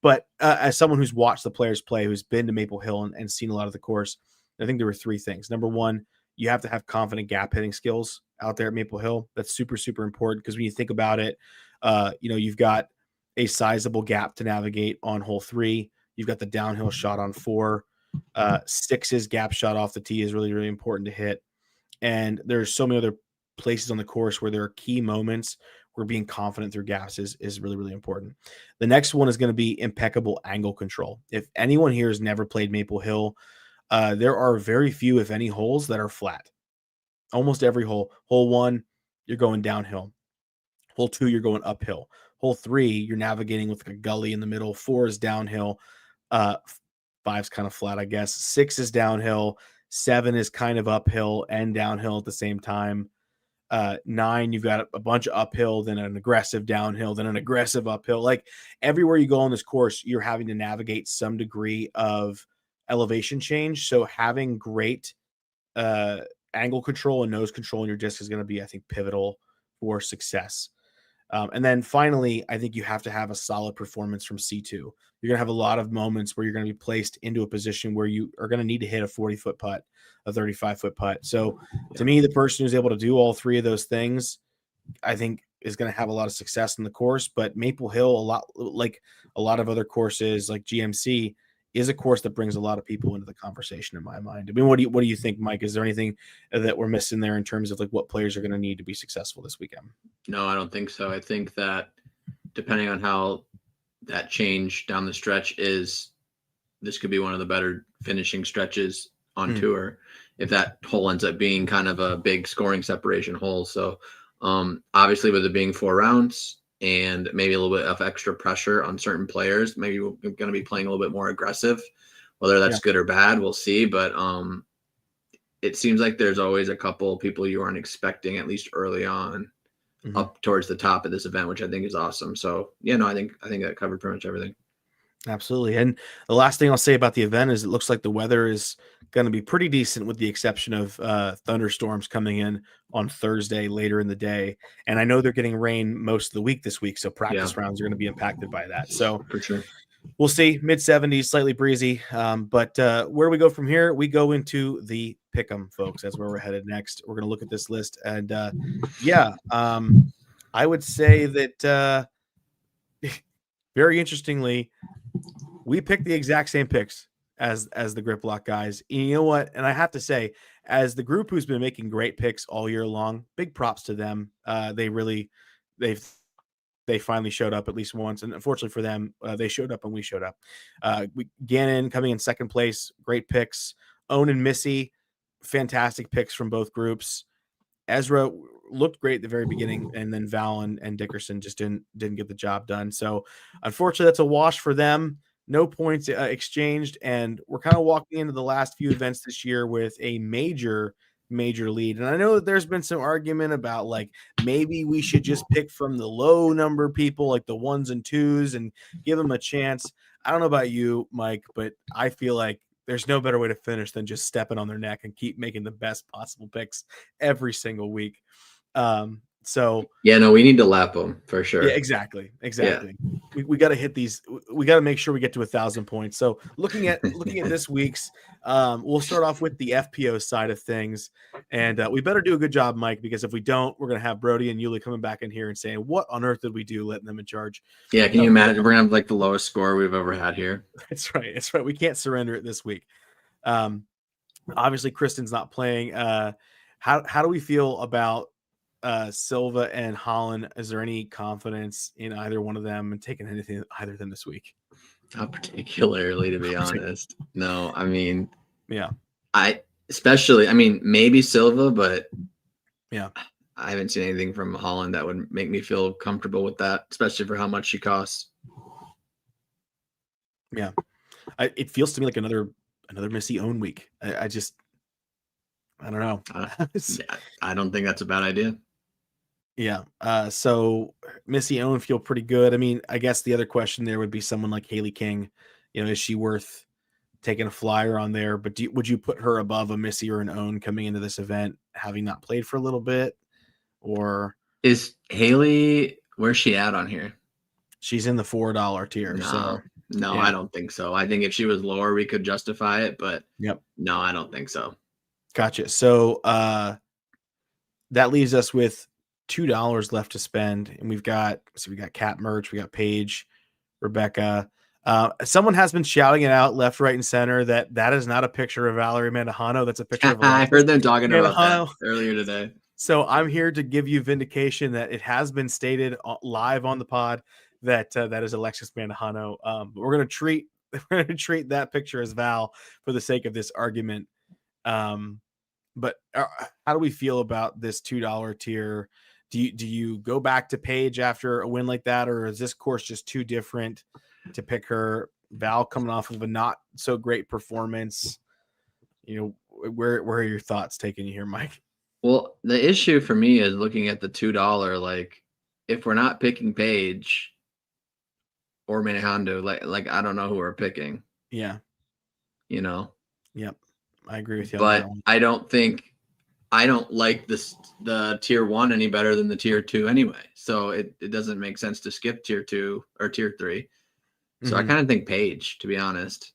Speaker 1: But as someone who's watched the players play, who's been to Maple Hill and seen a lot of the course, I think there were 3 things. Number one, you have to have confident gap hitting skills out there at Maple Hill. That's super, super important because when you think about it, you've got a sizable gap to navigate on hole 3. You've got the downhill shot on 4. 6's gap shot off the tee is really, really important to hit. And there's so many other places on the course where there are key moments where being confident through gaps is really, really important. The next one is going to be impeccable angle control. If anyone here has never played Maple Hill, there are very few, if any, holes that are flat. Almost every hole. Hole 1, you're going downhill. Hole 2, you're going uphill. Hole 3, you're navigating with a gully in the middle. 4 is downhill. 5's kind of flat, I guess. 6 is downhill. 7 is kind of uphill and downhill at the same time. 9, you've got a bunch of uphill, then an aggressive downhill, then an aggressive uphill. Like everywhere you go on this course, you're having to navigate some degree of elevation change. So having great angle control and nose control in your disc is going to be, I think, pivotal for success. And then finally, I think you have to have a solid performance from C2. You're going to have a lot of moments where you're going to be placed into a position where you are going to need to hit a 40-foot putt, a 35-foot putt. So to me, the person who's able to do all 3 of those things, I think is going to have a lot of success in the course. But Maple Hill, a lot like a lot of other courses like GMC, is a course that brings a lot of people into the conversation in my mind. I mean, what do you think, Mike? Is there anything that we're missing there in terms of like what players are going to need to be successful this weekend?
Speaker 2: No, I don't think so. I think that depending on how that change down the stretch is, this could be one of the better finishing stretches on tour if that hole ends up being kind of a big scoring separation hole. So obviously with it being 4 rounds, and maybe a little bit of extra pressure on certain players, maybe we're going to be playing a little bit more aggressive. Whether that's good or bad, we'll see. But it seems like there's always a couple people you aren't expecting, at least early on, up towards the top of this event, which I think is awesome. So yeah, no, I think that covered pretty much everything.
Speaker 1: Absolutely. And the last thing I'll say about the event is it looks like the weather is going to be pretty decent with the exception of thunderstorms coming in on Thursday later in the day. And I know they're getting rain most of the week this week. So practice rounds are going to be impacted by that. So
Speaker 2: for sure.
Speaker 1: We'll see. Mid 70s, slightly breezy. But where we go from here, we go into the pick'em, folks. That's where we're headed next. We're going to look at this list. And I would say that very interestingly, we picked the exact same picks as the Grip Lock guys. And you know what? And I have to say, as the group who's been making great picks all year long, big props to them. They finally showed up at least once, and unfortunately for them, they showed up and we showed up. Gannon coming in second place, great picks. Owen and Missy, fantastic picks from both groups. Ezra looked great at the very beginning, and then Val and Dickerson just didn't get the job done. So unfortunately, that's a wash for them. No points exchanged, and we're kind of walking into the last few events this year with a major lead. And I know that there's been some argument about like maybe we should just pick from the low number people, like the ones and twos, and give them a chance. I don't know about you, Mike, but I feel like there's no better way to finish than just stepping on their neck and keep making the best possible picks every single week. So
Speaker 2: yeah, no, we need to lap them for sure.
Speaker 1: yeah, exactly. Yeah. We got to hit these. We got to make sure we get to 1,000 points. So looking at this week's, we'll start off with the FPO side of things, and we better do a good job, Mike, because if we don't, we're gonna have Brody and Yuli coming back in here and saying, "What on earth did we do, letting them in charge?"
Speaker 2: Yeah, can you imagine? We're gonna have like the lowest score we've ever had here.
Speaker 1: That's right. That's right. We can't surrender it this week. Obviously, Kristen's not playing. How do we feel about Silva and Holland? Is there any confidence in either one of them and taking either of them this week?
Speaker 2: Not particularly, to be honest. No, I mean,
Speaker 1: yeah.
Speaker 2: Maybe Silva, but
Speaker 1: yeah,
Speaker 2: I haven't seen anything from Holland that would make me feel comfortable with that, especially for how much she costs.
Speaker 1: Yeah. It feels to me like another Missy own week. I don't know.
Speaker 2: I don't think that's a bad idea.
Speaker 1: Yeah. So Missy Owen feel pretty good. I mean, I guess the other question there would be someone like Haley King. You know, is she worth taking a flyer on there? But would you put her above a Missy or an Owen coming into this event, having not played for a little bit? Or
Speaker 2: is Haley, where's she at on here?
Speaker 1: She's in the $4 tier.
Speaker 2: No, I don't think so. I think if she was lower, we could justify it, but no, I don't think so.
Speaker 1: Gotcha. So that leaves us with $2 left to spend, and we got Cat Merch, we got Paige, Rebecca. Someone has been shouting it out left, right, and center that is not a picture of Valerie Mandujano. That's a picture of
Speaker 2: I heard them talking about that earlier today.
Speaker 1: So I'm here to give you vindication that it has been stated live on the pod that that is Alexis Mandujano. But we're gonna treat that picture as Val for the sake of this argument. But how do we feel about this $2 tier? Do you go back to Paige after a win like that, or is this course just too different to pick her? Val coming off of a not so great performance. You know, where are your thoughts taking you here, Mike?
Speaker 2: Well, the issue for me is looking at the $2. Like, if we're not picking Paige or Manejando, like I don't know who we're picking.
Speaker 1: Yeah.
Speaker 2: You know.
Speaker 1: Yep. I agree with you.
Speaker 2: But I don't like the tier 1 any better than the tier 2 anyway. So it doesn't make sense to skip tier 2 or tier 3. So I kind of think Paige, to be honest.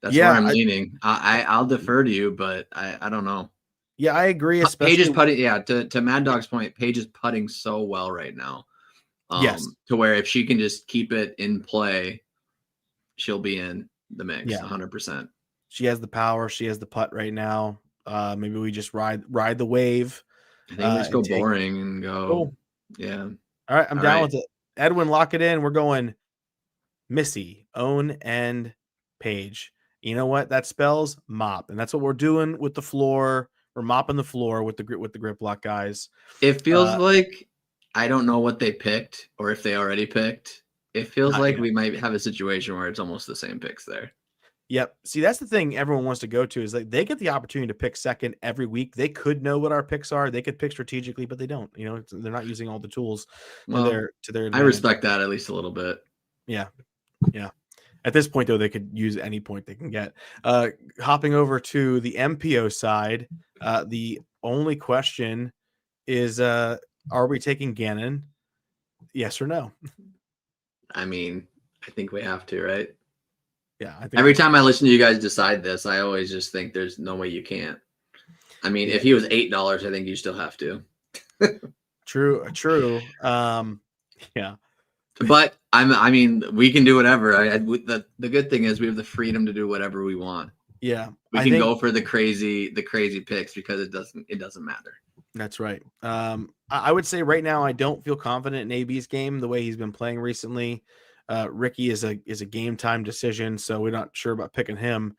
Speaker 2: That's where I'm leaning. I'll defer to you, but I don't know.
Speaker 1: Yeah, I agree.
Speaker 2: Especially Paige is putting. Yeah, to Mad Dog's point, Paige is putting so well right now.
Speaker 1: Yes.
Speaker 2: To where if she can just keep it in play, she'll be in the mix. 100%.
Speaker 1: She has the power. She has the putt right now. Maybe we just ride the wave.
Speaker 2: I think we just go boring and go.
Speaker 1: Cool.
Speaker 2: Yeah.
Speaker 1: All right, I'm down with it. Edwin, lock it in. We're going Missy, Owen, and Paige. You know what that spells? Mop, and that's what we're doing with the floor. We're mopping the floor with the grip lock guys.
Speaker 2: It feels like I don't know what they picked or if they already picked. It feels like we might have a situation where it's almost the same picks there.
Speaker 1: Yep. See, that's the thing everyone wants to go to is like they get the opportunity to pick second every week. They could know what our picks are. They could pick strategically, but they don't. You know, they're not using all the tools to their advantage.
Speaker 2: I respect that at least a little bit.
Speaker 1: Yeah. Yeah. At this point, though, they could use any point they can get. Hopping over to the MPO side, the only question is, are we taking Gannon? Yes or no?
Speaker 2: I mean, I think we have to, right?
Speaker 1: Yeah, I think
Speaker 2: every time I listen to you guys decide this, I always just think there's no way you can't. I mean, if he was $8, I think you still have to.
Speaker 1: True. Yeah.
Speaker 2: But I mean, we can do whatever. The good thing is we have the freedom to do whatever we want.
Speaker 1: Yeah.
Speaker 2: We can go for the crazy picks because it doesn't matter.
Speaker 1: That's right. I would say right now I don't feel confident in AB's game the way he's been playing recently. Ricky is a game time decision, so we're not sure about picking him.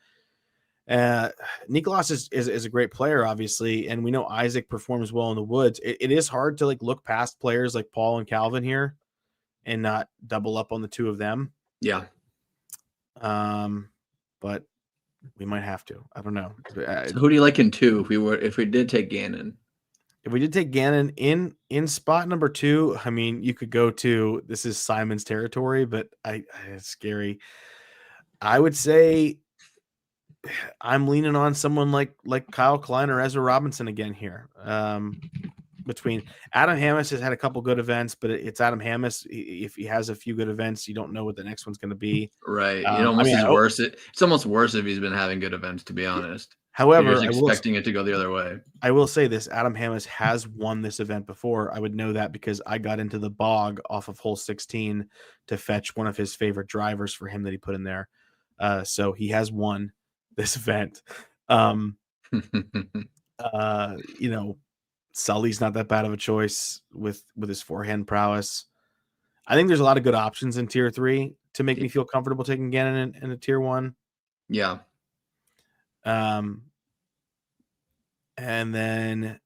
Speaker 1: Nicholas is a great player, obviously, and we know Isaac performs well in the woods. It is hard to like look past players like Paul and Calvin here and not double up on the two of them.
Speaker 2: Yeah.
Speaker 1: But we might have to. I don't know.
Speaker 2: So who do you like in 2 if we did take Gannon?
Speaker 1: If we did take Gannon in spot number 2, I mean, you could go to, this is Simon's territory, but it's scary. I would say I'm leaning on someone like Kyle Klein or Ezra Robinson again here. Between Adam Hammis has had a couple good events, but it's Adam Hammis. If he has a few good events, you don't know what the next one's going to be.
Speaker 2: Right. Worse. It's almost worse if he's been having good events, to be honest.
Speaker 1: However,
Speaker 2: you're just expecting it to go the other way.
Speaker 1: I will say this: Adam Hammis has won this event before. I would know that because I got into the bog off of hole 16 to fetch one of his favorite drivers for him that he put in there. So he has won this event. Sully's not that bad of a choice with his forehand prowess. I think there's a lot of good options in tier 3 to make me feel comfortable taking Gannon in a tier 1.
Speaker 2: Yeah.
Speaker 1: And then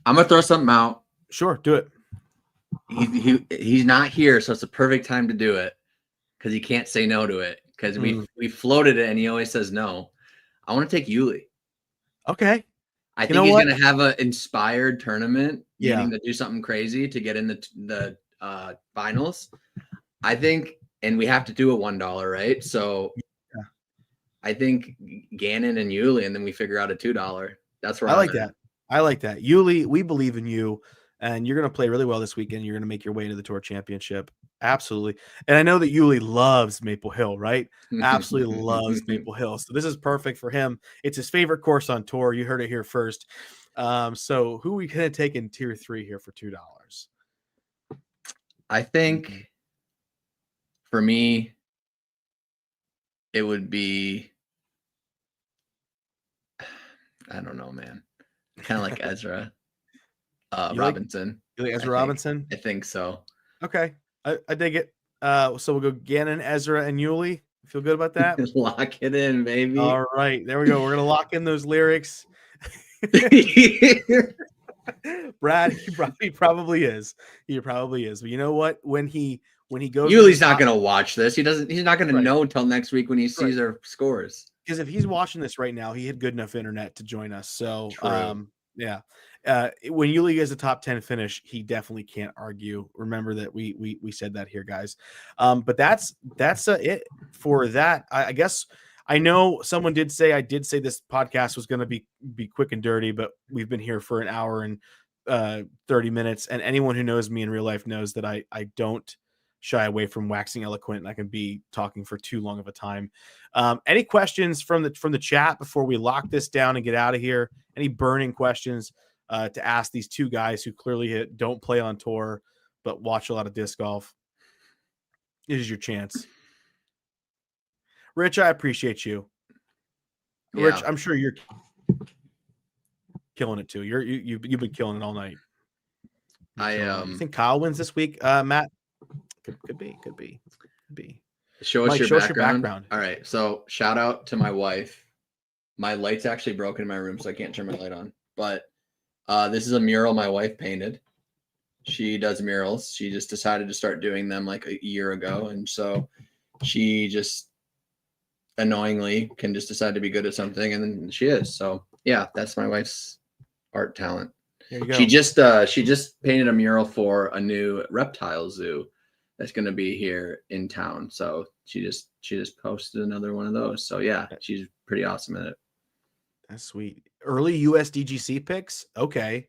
Speaker 2: I'm gonna throw something out.
Speaker 1: Sure, do it.
Speaker 2: He's not here, so it's a perfect time to do it because he can't say no to it because we floated it and he always says no. I want to take Yuli.
Speaker 1: Okay.
Speaker 2: I think he's going to have an inspired tournament, needing to do something crazy to get in the finals. I think, and we have to do a $1, right? So I think Gannon and Yuli, and then we figure out a $2. That's where
Speaker 1: I like that. I like that. Yuli, we believe in you, and you're going to play really well this weekend. You're going to make your way to the Tour Championship. Absolutely. And I know that Yuli loves Maple Hill, right? Absolutely loves Maple Hill. So this is perfect for him. It's his favorite course on tour. You heard it here first. So who are we going to take in tier 3 here for $2?
Speaker 2: I think for me, it would be, I don't know, man. Kind of like Ezra Robinson.
Speaker 1: You like Ezra Robinson?
Speaker 2: I think so.
Speaker 1: Okay. I dig it. So we'll go Gannon, Ezra, and Yuli. Feel good about that?
Speaker 2: Lock it in, baby.
Speaker 1: All right. There we go. We're going to lock in those lyrics. Brad, he probably is. He probably is. But you know what? When he goes,
Speaker 2: Yuli's not going to watch this. He's not going to know until next week when he sees our scores.
Speaker 1: Because if he's watching this right now, he had good enough internet to join us. So, yeah. When Yuli gets a top 10 finish, he definitely can't argue. Remember that we said that here, guys. But that's it for that. I guess I know someone did say I did say this podcast was going to be quick and dirty, but we've been here for an hour and 30 minutes. And anyone who knows me in real life knows that I don't shy away from waxing eloquent, and I can be talking for too long of a time. Any questions from the chat before we lock this down and get out of here? Any burning questions to ask these two guys who clearly don't play on tour but watch a lot of disc golf? This is your chance. Rich, I appreciate you. Yeah. Rich, I'm sure you're killing it too. You've been killing it all night. You think Kyle wins this week, Matt? Could be.
Speaker 2: Show us your background. All right. So shout out to my wife. My light's actually broken in my room, so I can't turn my light on. But this is a mural my wife painted. She does murals. She just decided to start doing them like a year ago. And so she just annoyingly can just decide to be good at something. And then she is. So yeah, that's my wife's art talent.
Speaker 1: There you go.
Speaker 2: She just painted a mural for a new reptile zoo that's going to be here in town. So she just posted another one of those. So yeah, she's pretty awesome at it.
Speaker 1: That's sweet. Early USDGC picks. Okay.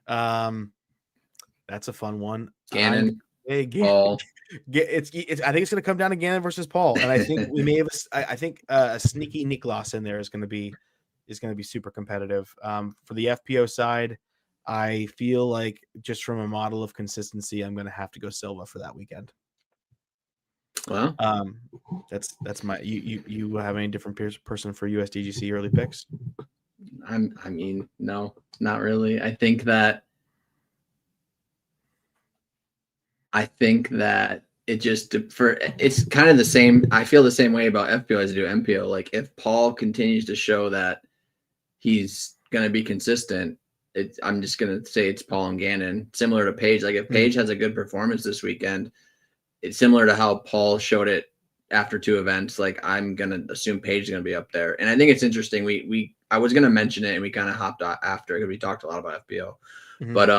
Speaker 1: That's a fun one.
Speaker 2: Gannon.
Speaker 1: Hey,
Speaker 2: Paul.
Speaker 1: it's I think it's going to come down to Gannon versus Paul, and I think we may have I think a sneaky Niklas in there is going to be super competitive. For the FPO side, I feel like just from a model of consistency, I'm going to have to go Silva for that weekend.
Speaker 2: Well,
Speaker 1: That's my you have any different person for USDGC early picks?
Speaker 2: I mean, no, not really. I think that it's kind of the same. I feel the same way about FPO as I do MPO. Like if Paul continues to show that he's going to be consistent, I'm just going to say it's Paul and Gannon, similar to Paige. Like if Paige has a good performance this weekend, it's similar to how Paul showed it after 2 events. Like I'm going to assume Paige is going to be up there. And I think it's interesting. I was going to mention it and we kind of hopped after because we talked a lot about FPO, but,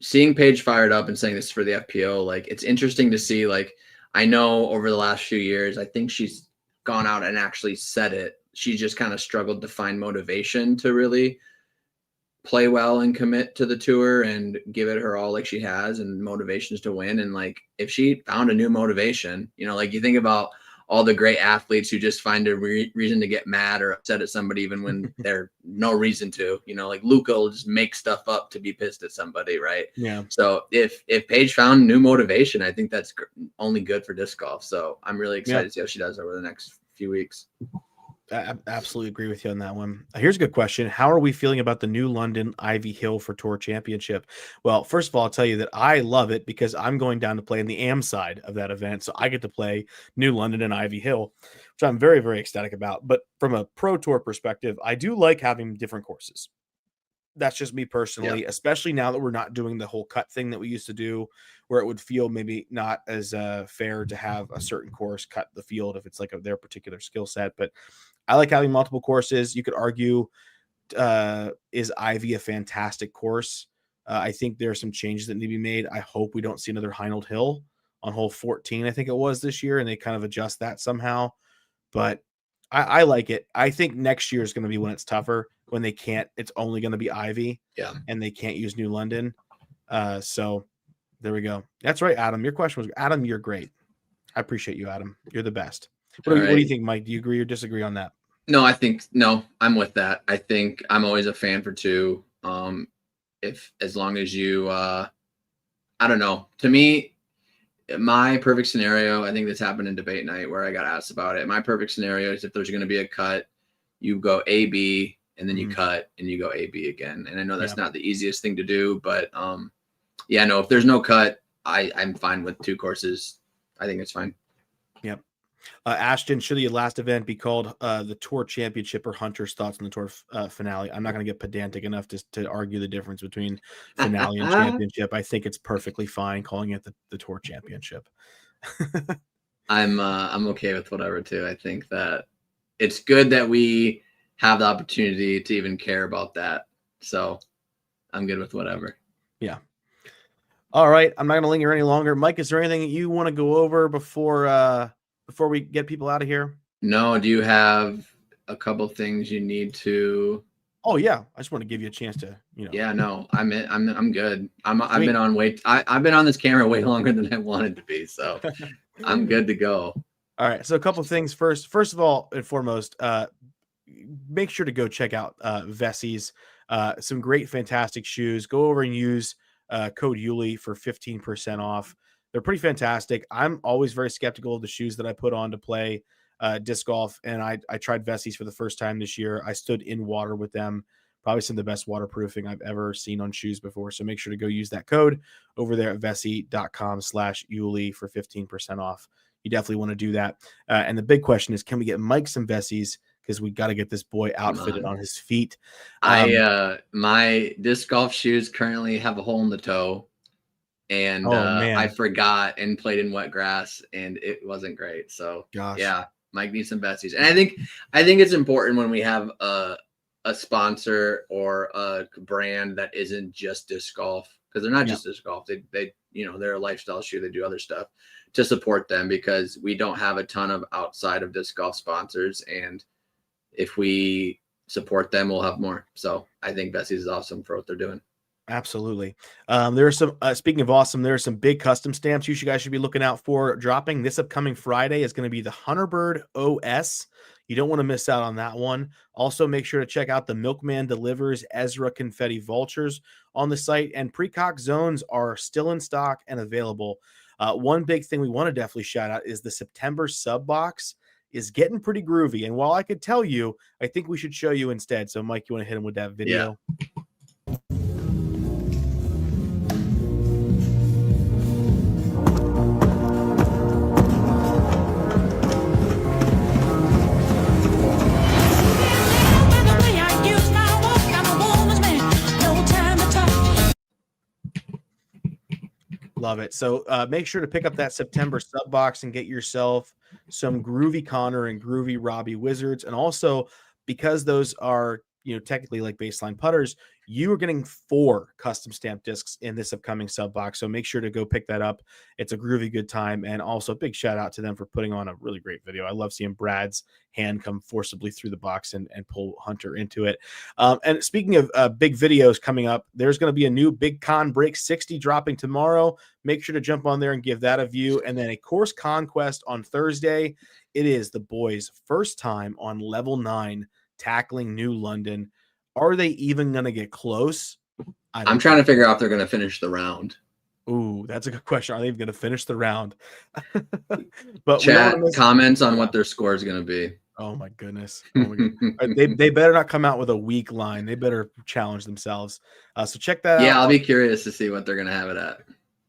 Speaker 2: seeing Paige fired up and saying this is for the FPO, like it's interesting to see. Like I know over the last few years, I think she's gone out and actually said it. She just kind of struggled to find motivation to really play well and commit to the tour and give it her all like she has, and motivations to win. And like if she found a new motivation, like you think about all the great athletes who just find a reason to get mad or upset at somebody even when there's no reason to, like Luca will just make stuff up to be pissed at somebody, right?
Speaker 1: Yeah.
Speaker 2: So if Paige found new motivation, I think that's only good for disc golf. So I'm really excited to see how she does over the next few weeks.
Speaker 1: I absolutely agree with you on that one. Here's a good question. How are we feeling about the new London Ivy Hill for Tour Championship? Well, first of all, I'll tell you that I love it because I'm going down to play in the AM side of that event. So I get to play New London and Ivy Hill, which I'm very, very ecstatic about. But from a pro tour perspective, I do like having different courses. That's just me personally, especially now that we're not doing the whole cut thing that we used to do, where it would feel maybe not as fair to have a certain course cut the field if it's like their particular skill set. But I like having multiple courses. You could argue, is Ivy a fantastic course? I think there are some changes that need to be made. I hope we don't see another Heinold Hill on hole 14, I think it was this year, and they kind of adjust that somehow. But I like it. I think next year is going to be when it's tougher, when they can't, it's only going to be Ivy, and they can't use New London. So there we go. That's right, Adam. Your question was, Adam, you're great. I appreciate you, Adam. You're the best. What do you think, Mike? Do you agree or disagree on that?
Speaker 2: No, I'm with that. I think I'm always a fan for 2. As long as you, I don't know, to me, my perfect scenario, I think this happened in debate night where I got asked about it. My perfect scenario is if there's going to be a cut, you go A, B, and then you cut and you go A, B again. And I know that's not the easiest thing to do, but if there's no cut, I'm fine with 2 courses. I think it's fine.
Speaker 1: Yep. Ashton, should the last event be called the Tour Championship or Hunter's thoughts on the Tour finale? I'm not going to get pedantic enough to argue the difference between finale and championship. I think it's perfectly fine calling it the Tour Championship.
Speaker 2: I'm okay with whatever too. I think that it's good that we have the opportunity to even care about that. So I'm good with whatever.
Speaker 1: Yeah. All right. I'm not going to linger any longer. Mike, is there anything you want to go over before we get people out of here?
Speaker 2: No. Do you have a couple things you need to?
Speaker 1: Oh yeah. I just want to give you a chance to,
Speaker 2: Yeah, no, I'm good. I've been on this camera way longer than I wanted to be. So I'm good to go.
Speaker 1: All right. So a couple things first. First of all and foremost, make sure to go check out Vessi's, some great, fantastic shoes. Go over and use code Yuli for 15% off. They're pretty fantastic. I'm always very skeptical of the shoes that I put on to play disc golf, and I tried Vessi's for the first time this year. I stood in water with them. Probably some of the best waterproofing I've ever seen on shoes before. So make sure to go use that code over there at vessi.com/Yuli for 15% off. You definitely want to do that. And the big question is, can we get Mike some Vessi's? Because we got to get this boy outfitted on his feet.
Speaker 2: My disc golf shoes currently have a hole in the toe, and I forgot and played in wet grass, and it wasn't great. So yeah, Mike needs some Vessi's. And I think it's important when we have a sponsor or a brand that isn't just disc golf, because they're not just disc golf. They they're a lifestyle shoe. They do other stuff, to support them, because we don't have a ton of outside of disc golf sponsors, and if we support them, we'll have more. So I think Vessi's is awesome for what they're doing.
Speaker 1: Absolutely. There are some, speaking of awesome, there are some big custom stamps you guys should be looking out for dropping this upcoming Friday is going to be the Hunterbird OS. You don't want to miss out on that one. Also, make sure to check out the Milkman Delivers Ezra Confetti Vultures on the site, and Precock Zones are still in stock and available. One big thing we want to definitely shout out is the September sub box is getting pretty groovy. And while I could tell you, I think we should show you instead. So, Mike, you want to hit him with that video?
Speaker 2: Yeah.
Speaker 1: Love it. So make sure to pick up that September sub box and get yourself some groovy Connor and groovy Robbie Wizards. And also, because those are, technically like baseline putters, you are getting 4 custom stamp discs in this upcoming sub box. So make sure to go pick that up. It's a groovy good time. And also, big shout out to them for putting on a really great video. I love seeing Brad's hand come forcibly through the box and pull Hunter into it. And speaking of big videos coming up, there's going to be a new Big Con Break 60 dropping tomorrow. Make sure to jump on there and give that a view. And then a course conquest on Thursday. It is the boys' first time on level 9 tackling New London. Are they even going to get close?
Speaker 2: I'm trying to figure out if they're going to finish the round.
Speaker 1: Ooh, that's a good question. Are they even going to finish the round? But
Speaker 2: chat comments on what their score is going to be.
Speaker 1: Oh my goodness. Oh my goodness. They better not come out with a weak line. They better challenge themselves. So check that out.
Speaker 2: Yeah, I'll be curious to see what they're going to have it at.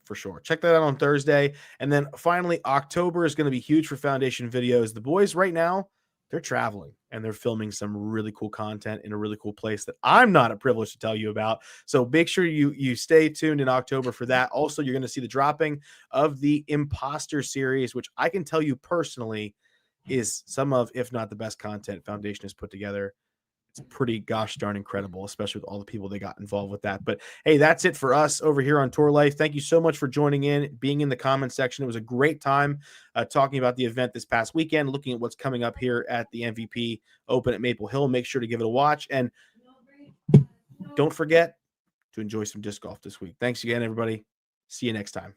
Speaker 1: For sure. Check that out on Thursday. And then finally, October is going to be huge for Foundation videos. The boys right now, they're traveling and they're filming some really cool content in a really cool place that I'm not privileged to tell you about. So make sure you stay tuned in October for that. Also, you're going to see the dropping of the Imposter series, which I can tell you personally is some of, if not the best content Foundation has put together. It's pretty gosh darn incredible, especially with all the people they got involved with that. But hey, that's it for us over here on Tour Life. Thank you so much for joining in, being in the comment section. It was a great time talking about the event this past weekend, looking at what's coming up here at the MVP Open at Maple Hill. Make sure to give it a watch. And don't forget to enjoy some disc golf this week. Thanks again, everybody. See you next time.